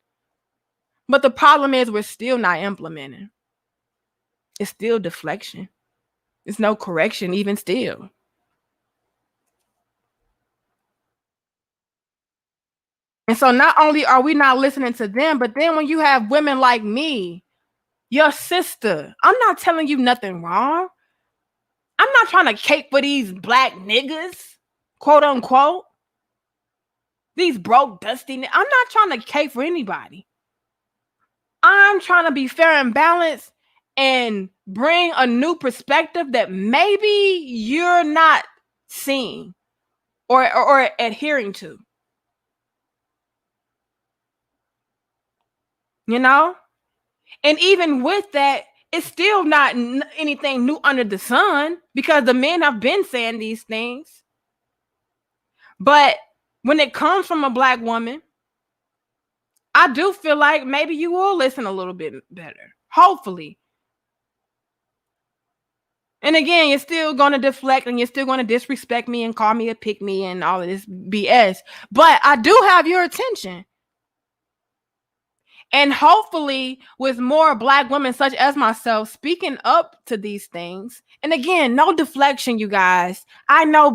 But the problem is we're still not implementing. It's still deflection. It's no correction even still. And so not only are we not listening to them, but then when you have women like me, your sister, I'm not telling you nothing wrong. I'm not trying to cape for these black niggas, quote unquote. These broke, dusty I'm not trying to cape for anybody. I'm trying to be fair and balanced and bring a new perspective that maybe you're not seeing or adhering to. And even with that, it's still not anything new under the sun because the men have been saying these things. But when it comes from a black woman, I do feel like maybe you will listen a little bit better. Hopefully. And again, you're still going to deflect and you're still going to disrespect me and call me a pick me and all of this BS. But I do have your attention. And hopefully, with more Black women such as myself speaking up to these things, and again, no deflection, you guys. I know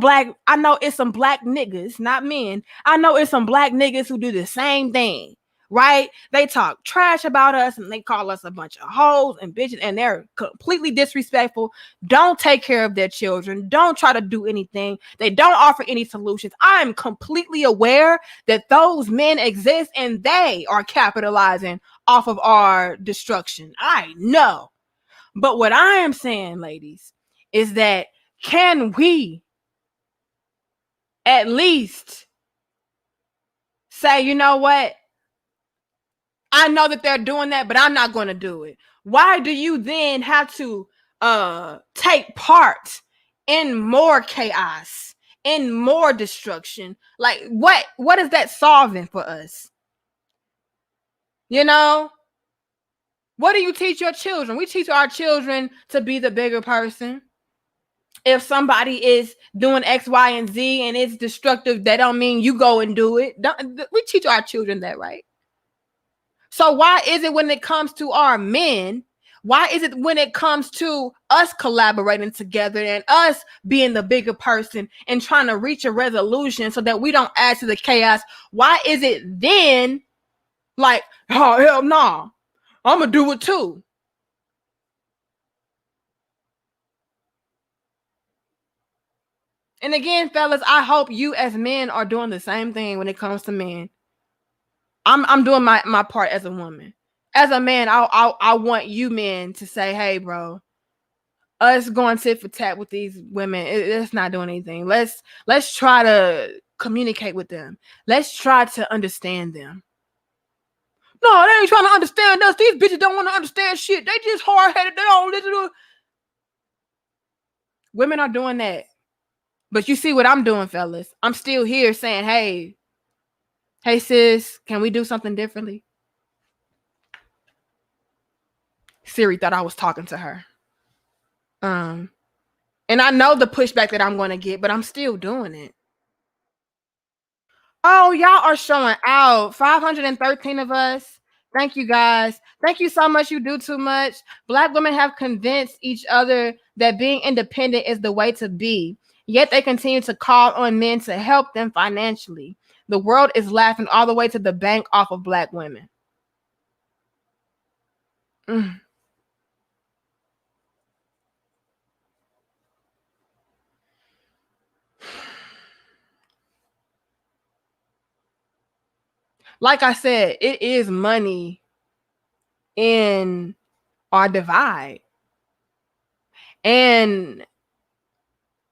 it's some Black niggas, not men. I know it's some Black niggas who do the same thing, right? They talk trash about us and they call us a bunch of hoes and bitches, and they're completely disrespectful. Don't take care of their children. Don't try to do anything. They don't offer any solutions. I'm completely aware that those men exist and they are capitalizing off of our destruction. I know. But what I am saying, ladies, is that can we at least say, you know what? I know that they're doing that, but I'm not going to do it. Why do you then have to take part in more chaos, in more destruction? Like what is that solving for us? You know? What do you teach your children? We teach our children to be the bigger person. If somebody is doing X, Y, and Z and it's destructive, that don't mean you go and do it. We teach our children that, right? So why is it when it comes to our men, why is it when it comes to us collaborating together and us being the bigger person and trying to reach a resolution so that we don't add to the chaos, why is it then like, oh, hell no, I'm going to do it too? And again, fellas, I hope you as men are doing the same thing when it comes to men. I'm doing my part as a woman. As a man, I want you men to say, hey, bro, us going tit for tat with these women, it's not doing anything. Let's try to communicate with them. Let's try to understand them. No, they ain't trying to understand us. These bitches don't want to understand shit. They just hard-headed. They don't listen to. Women are doing that. But you see what I'm doing, fellas. I'm still here saying, hey, sis, can we do something differently? Siri thought I was talking to her. And I know the pushback that I'm going to get, but I'm still doing it. Oh, y'all are showing out. 513 of us. Thank you, guys. Thank you so much. You do too much. Black women have convinced each other that being independent is the way to be. Yet they continue to call on men to help them financially. The world is laughing all the way to the bank off of Black women. Like I said, it is money in our divide. And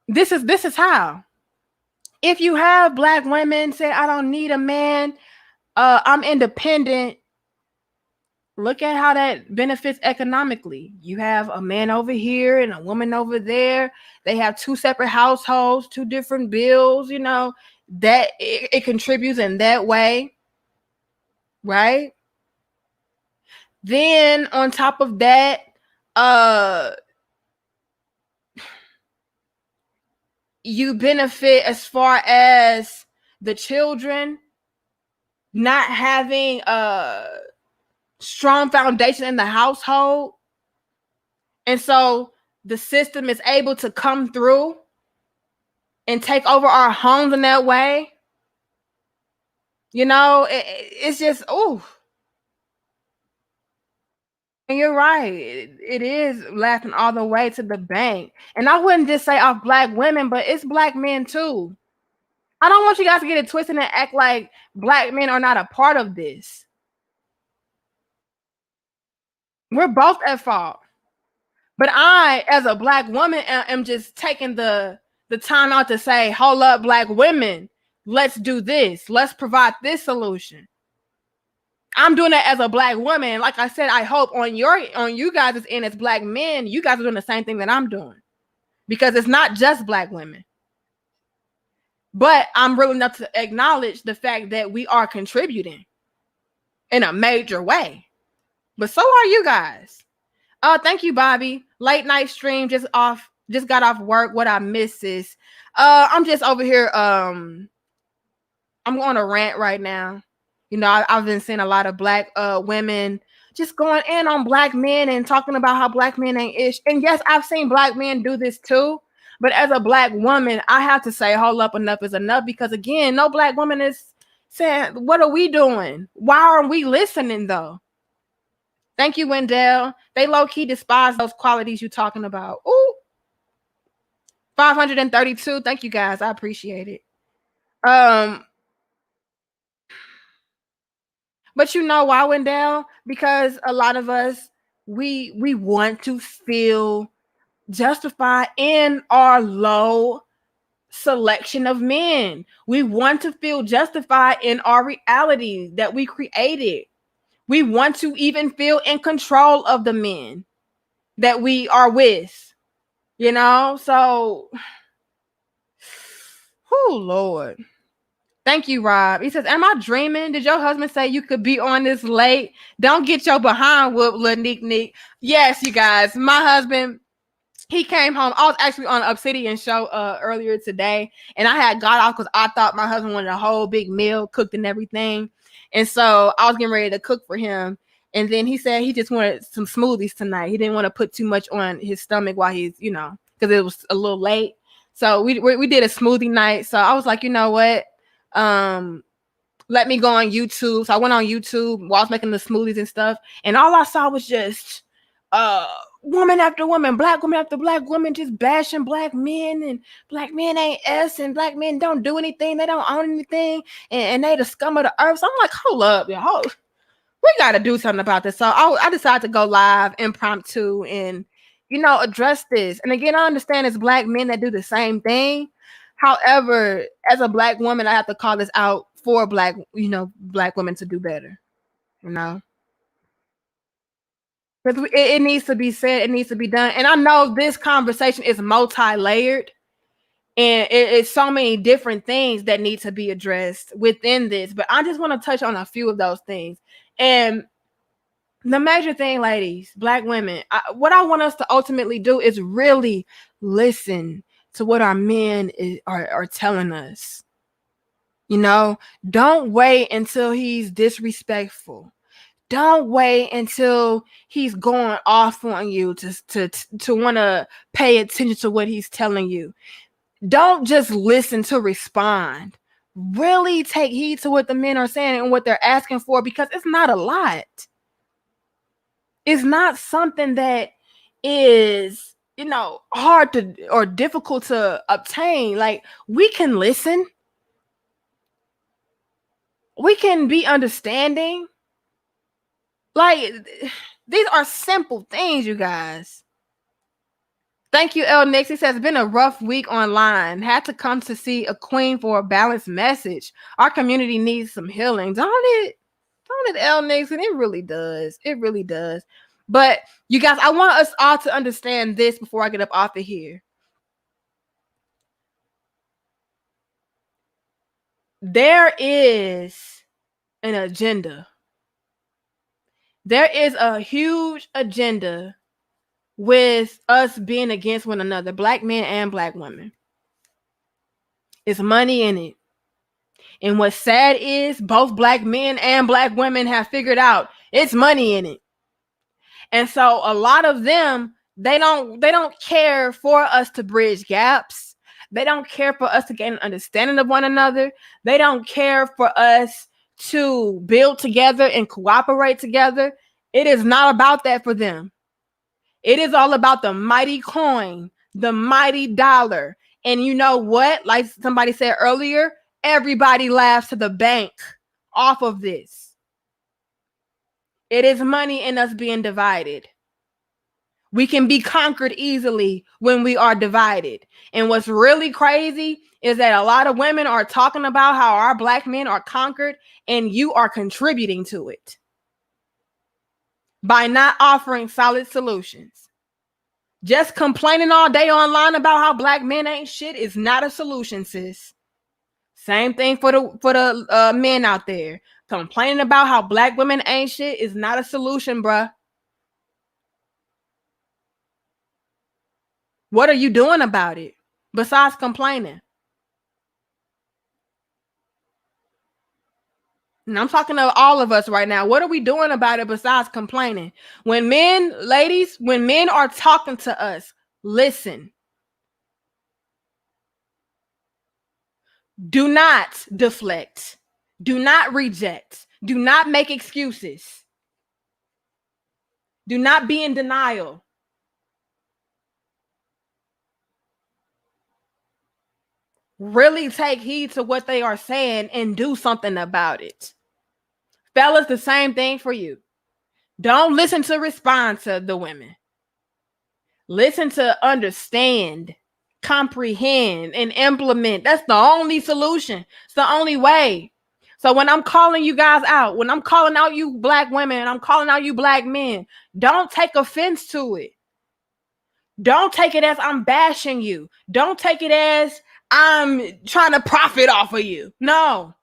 this is how. If you have Black women say, I don't need a man, I'm independent, look at how that benefits economically. You have a man over here and a woman over there. They have two separate households, two different bills, you know, that it contributes in that way, right? Then on top of that, you benefit as far as the children not having a strong foundation in the household. And so the system is able to come through and take over our homes in that way. You know, it's just, ooh. And you're right. It is laughing all the way to the bank. And I wouldn't just say off Black women, but it's Black men too. I don't want you guys to get it twisted and act like Black men are not a part of this. We're both at fault. But I, as a Black woman, am just taking the time out to say, hold up, Black women, let's do this. Let's provide this solution. I'm doing it as a Black woman. Like I said, I hope on you guys' end as Black men, you guys are doing the same thing that I'm doing. Because it's not just Black women. But I'm real enough to acknowledge the fact that we are contributing in a major way. But so are you guys. Thank you, Bobby. Late night stream just off Just got off work. What I miss is I'm just over here. I'm on a rant right now. You know, I've been seeing a lot of black women just going in on black men and talking about how black men ain't ish. And yes, I've seen black men do this too. But as a black woman, I have to say, hold up, enough is enough. Because again, no black woman is saying, what are we doing? Why aren't we listening though? Thank you, Wendell. They low-key despise those qualities you're talking about. Ooh, 532. Thank you guys. I appreciate it. But you know why, Wendell? Because a lot of us, we want to feel justified in our low selection of men. We want to feel justified in our reality that we created. We want to even feel in control of the men that we are with, you know? So, oh Lord. Thank you, Rob. He says, am I dreaming? Did your husband say you could be on this late? Don't get your behind whooped, little Nick. Yes, you guys. My husband, he came home. I was actually on an Obsidian show earlier today, and I had got off because I thought my husband wanted a whole big meal cooked and everything. And so I was getting ready to cook for him. And then he said he just wanted some smoothies tonight. He didn't want to put too much on his stomach while he's, you know, because it was a little late. So we did a smoothie night. So I was like, you know what? Let me go on YouTube. So I went on YouTube while I was making the smoothies and stuff, and all I saw was just woman after woman, black woman after black woman, just bashing black men, and black men ain't S, and black men don't do anything, they don't own anything, and they the scum of the earth. So I'm like, hold up, yo, we got to do something about this. So I decided to go live impromptu and, you know, address this. And again, I understand it's black men that do the same thing. However, as a black woman, I have to call this out for black women to do better, you know, because it needs to be said, it needs to be done. And I know this conversation is multi-layered, and it's so many different things that need to be addressed within this, but I just want to touch on a few of those things. And the major thing, ladies, black women, what I want us to ultimately do is really listen to what our men are telling us. You know, don't wait until he's disrespectful. Don't wait until he's going off on you to want to pay attention to what he's telling you. Don't just listen to respond. Really take heed to what the men are saying and what they're asking for, because it's not a lot. It's not something that is, you know, hard to or difficult to obtain. Like, we can listen. We can be understanding. Like, these are simple things, you guys. Thank you, El Nix. He says, it's been a rough week online. Had to come to see a queen for a balanced message. Our community needs some healing. Don't it, El Nix? And it really does. It really does. But you guys, I want us all to understand this before I get up off of here. There is an agenda. There is a huge agenda with us being against one another, black men and black women. It's money in it. And what's sad is both black men and black women have figured out it's money in it. And so a lot of them, they don't care for us to bridge gaps. They don't care for us to gain an understanding of one another. They don't care for us to build together and cooperate together. It is not about that for them. It is all about the mighty coin, the mighty dollar. And you know what? Like somebody said earlier, everybody laughs to the bank off of this. It is money in us being divided. We can be conquered easily when we are divided. And what's really crazy is that a lot of women are talking about how our black men are conquered, and you are contributing to it by not offering solid solutions. Just complaining all day online about how black men ain't shit is not a solution, sis. Same thing for the men out there. Complaining about how black women ain't shit is not a solution, bruh. What are you doing about it besides complaining? And I'm talking to all of us right now. What are we doing about it besides complaining? When men, ladies, when men are talking to us, listen. Do not deflect. Do not reject. Do not make excuses. Do not be in denial. Really take heed to what they are saying and do something about it. Fellas, the same thing for you. Don't listen to respond to the women. Listen to understand, comprehend, and implement. That's the only solution. It's the only way. So when I'm calling you guys out, when I'm calling out you black women, and I'm calling out you black men, don't take offense to it. Don't take it as I'm bashing you. Don't take it as I'm trying to profit off of you. No.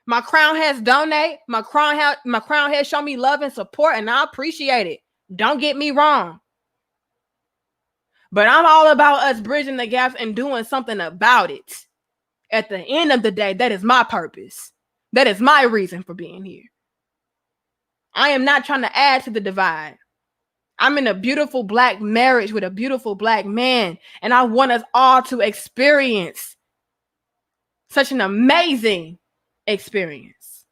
My crown has donate. My crown has shown me love and support, and I appreciate it. Don't get me wrong. But I'm all about us bridging the gaps and doing something about it. At the end of the day, that is my purpose. That is my reason for being here. I am not trying to add to the divide. I'm in a beautiful black marriage with a beautiful black man, and I want us all to experience such an amazing experience.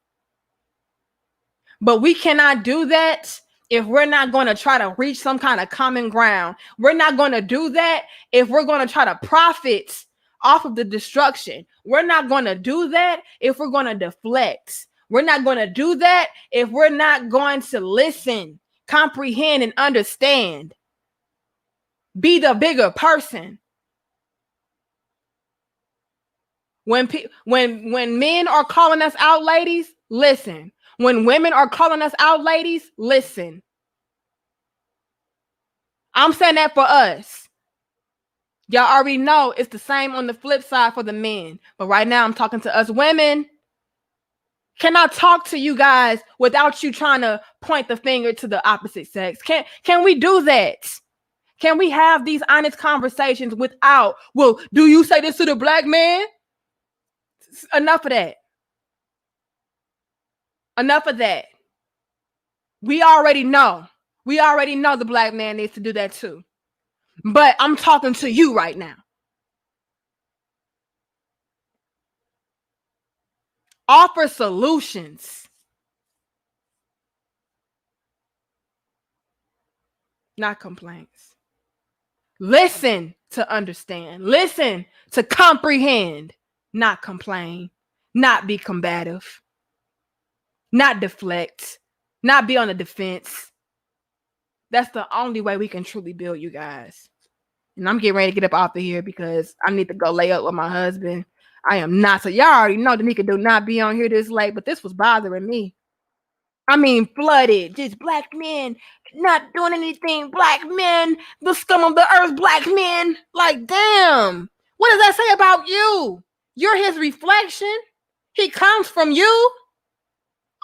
But we cannot do that if we're not going to try to reach some kind of common ground. We're not going to do that if we're going to try to profit off of the destruction. We're not going to do that if we're going to deflect. We're not going to do that if we're not going to listen, comprehend, and understand. Be the bigger person. When men are calling us out, ladies, listen. When women are calling us out, ladies, listen. I'm saying that for us. Y'all already know it's the same on the flip side for the men. But right now I'm talking to us women. Can I talk to you guys without you trying to point the finger to the opposite sex? Can we do that? Can we have these honest conversations without, well, do you say this to the black man? Enough of that. Enough of that. We already know. We already know the black man needs to do that too. But I'm talking to you right now. Offer solutions. Not complaints. Listen to understand. Listen to comprehend. Not complain. Not be combative. Not deflect. Not be on the defense. That's the only way we can truly build, you guys. And I'm getting ready to get up off of here because I need to go lay up with my husband. I am not. So y'all already know Danica do not be on here this late, but this was bothering me. I mean, flooded. Just black men not doing anything. Black men, the scum of the earth, black men. Like, damn. What does that say about you? You're his reflection. He comes from you.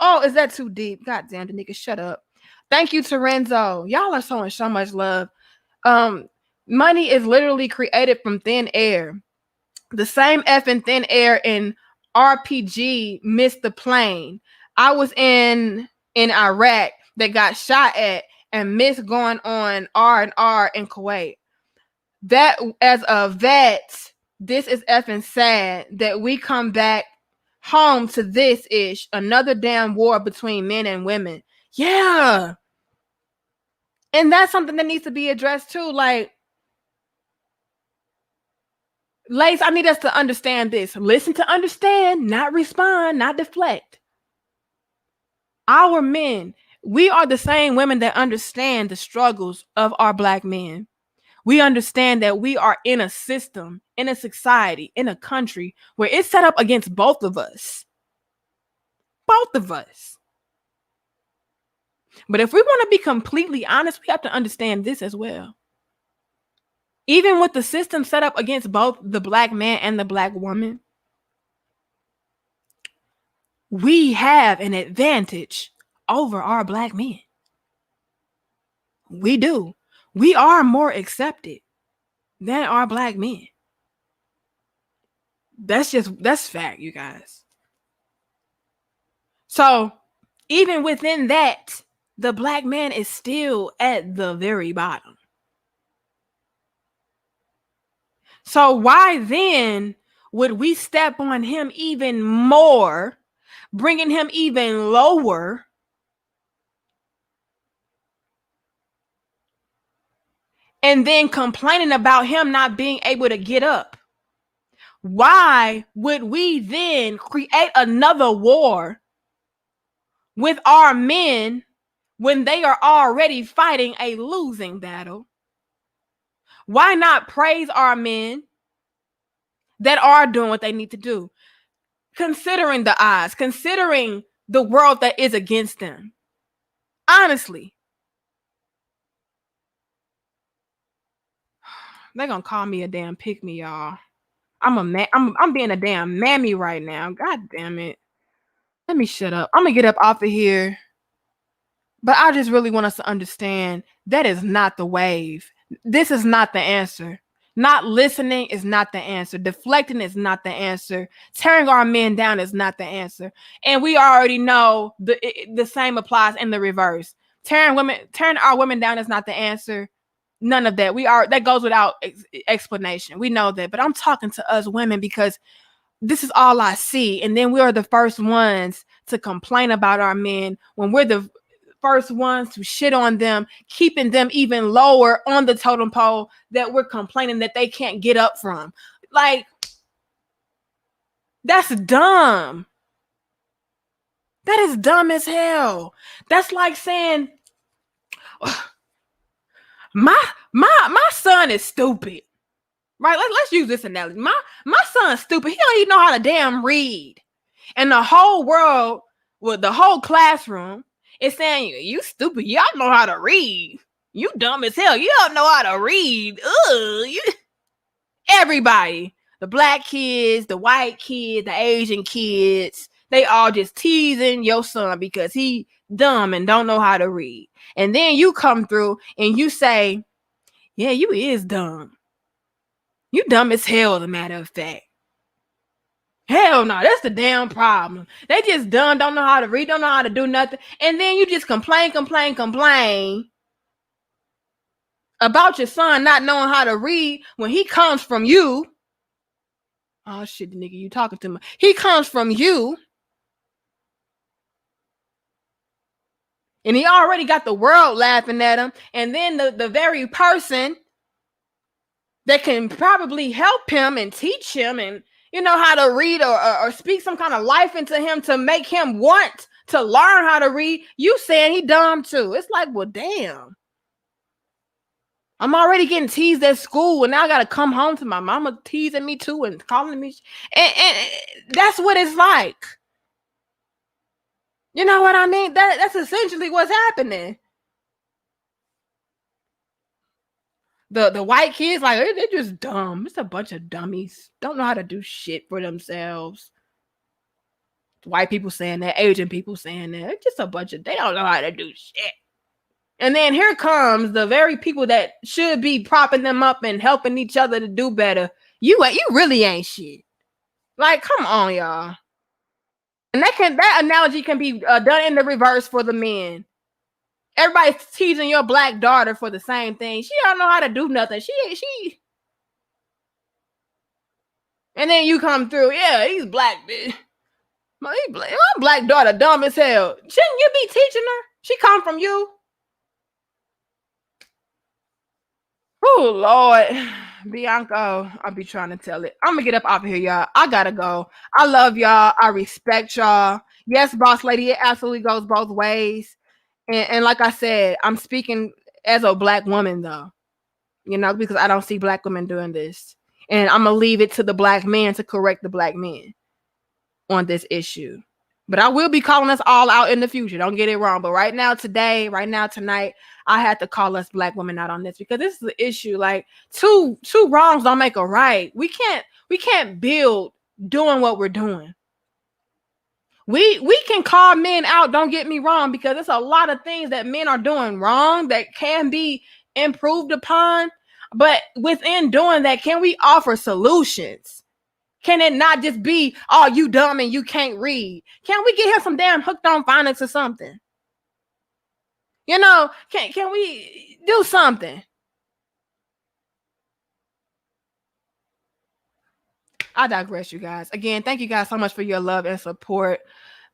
Oh, is that too deep? God damn, Danica, shut up. Thank you, Terenzo. Y'all are showing so much love. Money is literally created from thin air. The same effing thin air in RPG missed the plane. I was in Iraq that got shot at and missed going on R&R in Kuwait. That, as a vet, this is effing sad that we come back home to this ish, another damn war between men and women. Yeah. And that's something that needs to be addressed too. Like, ladies, I need us to understand this. Listen to understand, not respond, not deflect. Our men, we are the same women that understand the struggles of our black men. We understand that we are in a system, in a society, in a country where it's set up against both of us. Both of us. But if we want to be completely honest, we have to understand this as well. Even with the system set up against both the black man and the black woman, we have an advantage over our black men. We do. We are more accepted. than are black men. That's fact, you guys. So even within that, the black man is still at the very bottom. So why then would we step on him even more, bringing him even lower? And then complaining about him not being able to get up? Why would we then create another war with our men when they are already fighting a losing battle? Why not praise our men that are doing what they need to do, considering the odds, considering the world that is against them? Honestly, they're gonna call me a damn pick me, y'all. I'm being a damn mammy right now. God damn it. Let me shut up. I'm gonna get up off of here. But I just really want us to understand that is not the wave. This is not the answer. Not listening is not the answer. Deflecting is not the answer. Tearing our men down is not the answer. And we already know the same applies in the reverse. Tearing our women down is not the answer. None of that. That goes without explanation. We know that. But I'm talking to us women because this is all I see. And then we are the first ones to complain about our men when we're the first ones to shit on them, keeping them even lower on the totem pole that we're complaining that they can't get up from. Like, that's dumb. That is dumb as hell. That's like saying, my son is stupid. Right? Let's use this analogy. My son's stupid. He don't even know how to damn read. And the whole world, well, the whole classroom is saying, you stupid. Y'all know how to read. You dumb as hell. You don't know how to read. Everybody, the black kids, the white kids, the Asian kids, they all just teasing your son because he dumb and don't know how to read. And then you come through and you say, yeah, you is dumb. You dumb as hell, as a matter of fact. Hell no, that's the damn problem. They just dumb, don't know how to read, don't know how to do nothing. And then you just complain about your son not knowing how to read when he comes from you. Oh shit, the nigga you talking to me. He comes from you. And he already got the world laughing at him. And then the very person that can probably help him and teach him and how to read or speak some kind of life into him to make him want to learn how to read, you saying he dumb too. It's like, well, damn. I'm already getting teased at school and now I got to come home to my mama teasing me too and calling me. And that's what it's like. You know what I mean? That's essentially what's happening. The white kids, like, they're just dumb. It's a bunch of dummies. Don't know how to do shit for themselves. White people saying that, Asian people saying that. It's just a bunch of, they don't know how to do shit. And then here comes the very people that should be propping them up and helping each other to do better. You really ain't shit. Like, come on, y'all. And that analogy can be done in the reverse for the men. Everybody's teasing your black daughter for the same thing. She don't know how to do nothing. She. And then you come through. Yeah, he's black, bitch. My black daughter dumb as hell. Shouldn't you be teaching her? She come from you. Oh, Lord. Bianca, I'll be trying to tell it. I'm going to get up off of here, y'all. I got to go. I love y'all. I respect y'all. Yes, boss lady, it absolutely goes both ways. And like I said, I'm speaking as a black woman, though, because I don't see black women doing this. And I'm going to leave it to the black men to correct the black men on this issue. But I will be calling us all out in the future. Don't get it wrong. But right now, tonight, I had to call us black women out on this because this is the issue. Like, two wrongs don't make a right. We can't build doing what we're doing. We can call men out, don't get me wrong, because there's a lot of things that men are doing wrong that can be improved upon. But within doing that, can we offer solutions? Can it not just be, oh, you dumb and you can't read? Can we get him some damn hooked on phonics or something? You know, can we do something? I digress, you guys. Again, thank you guys so much for your love and support.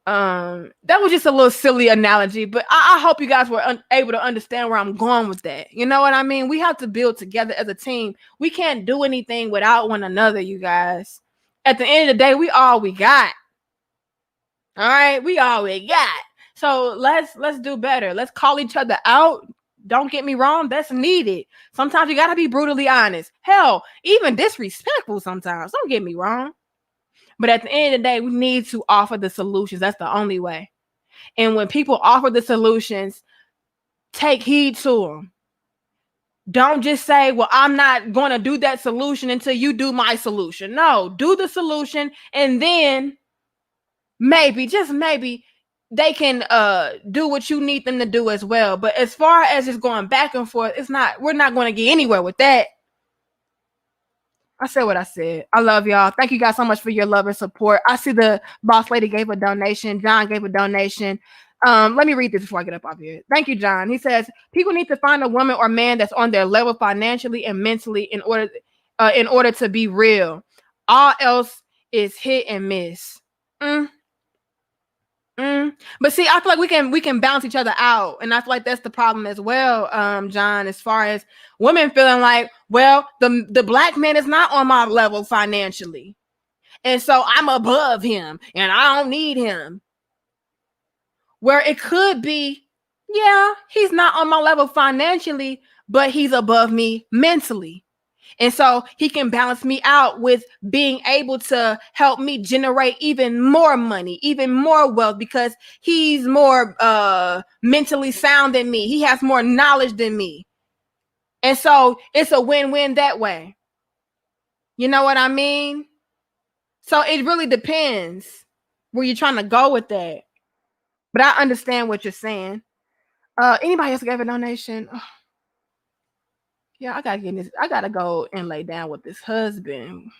That was just a little silly analogy, but I hope you guys were able to understand where I'm going with that. You know what I mean? We have to build together as a team. We can't do anything without one another, you guys. At the end of the day, we all we got. All right, we all we got. So let's do better. Let's call each other out. Don't get me wrong, that's needed. Sometimes you gotta be brutally honest. Hell, even disrespectful sometimes. Don't get me wrong. But at the end of the day, we need to offer the solutions. That's the only way. And when people offer the solutions, take heed to them. Don't just say, well, I'm not going to do that solution until you do my solution. No, do the solution, and then maybe, just maybe, they can do what you need them to do as well. But as far as just going back and forth, we're not going to get anywhere with that. I said what I said. I love y'all. Thank you guys so much for your love and support. I see the boss lady gave a donation. John gave a donation. Let me read this before I get up off here. Thank you, John. He says, people need to find a woman or man that's on their level financially and mentally in order to be real. All else is hit and miss. But see, I feel like we can balance each other out, and I feel like that's the problem as well, John. As far as women feeling like, well, the black man is not on my level financially, and so I'm above him, and I don't need him. Where it could be, yeah, he's not on my level financially, but he's above me mentally. And so he can balance me out with being able to help me generate even more money, even more wealth, because he's more mentally sound than me. He has more knowledge than me. And so it's a win-win that way. You know what I mean? So it really depends where you're trying to go with that. But I understand what you're saying. Anybody else gave a donation? Oh. Yeah, I gotta go and lay down with this husband.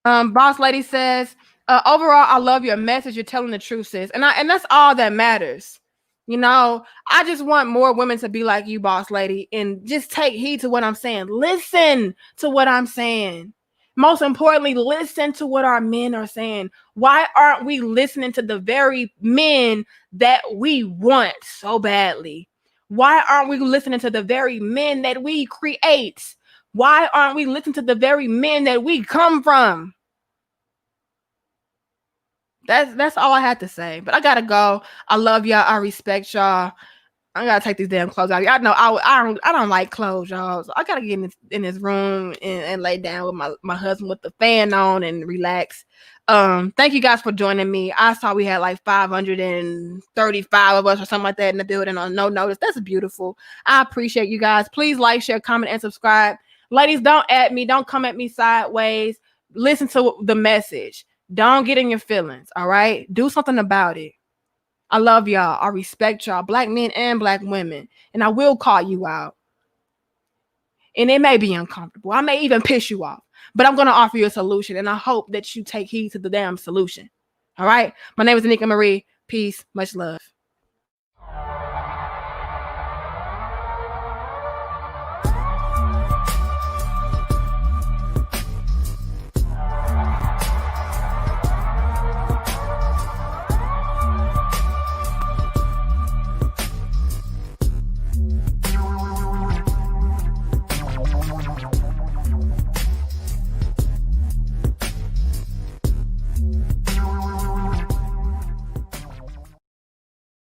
Boss lady says, overall, I love your message. You're telling the truth, sis. And that's all that matters. You know, I just want more women to be like you, boss lady, and just take heed to what I'm saying. Listen to what I'm saying. Most importantly, listen to what our men are saying. Why aren't we listening to the very men that we want so badly? Why aren't we listening to the very men that we create? Why aren't we listening to the very men that we come from? That's all I had to say. But I gotta go. I love y'all. I respect y'all. I gotta take these damn clothes out. I know I don't like clothes, y'all. So I gotta get in this room and lay down with my husband with the fan on and relax. Thank you guys for joining me. I saw we had like 535 of us or something like that in the building on no notice. That's beautiful. I appreciate you guys. Please like, share, comment, and subscribe. Ladies, don't at me. Don't come at me sideways. Listen to the message. Don't get in your feelings. All right. Do something about it. I love y'all. I respect y'all, black men and black women. And I will call you out. And it may be uncomfortable. I may even piss you off. But I'm going to offer you a solution. And I hope that you take heed to the damn solution. All right. My name is Anika Marie. Peace. Much love.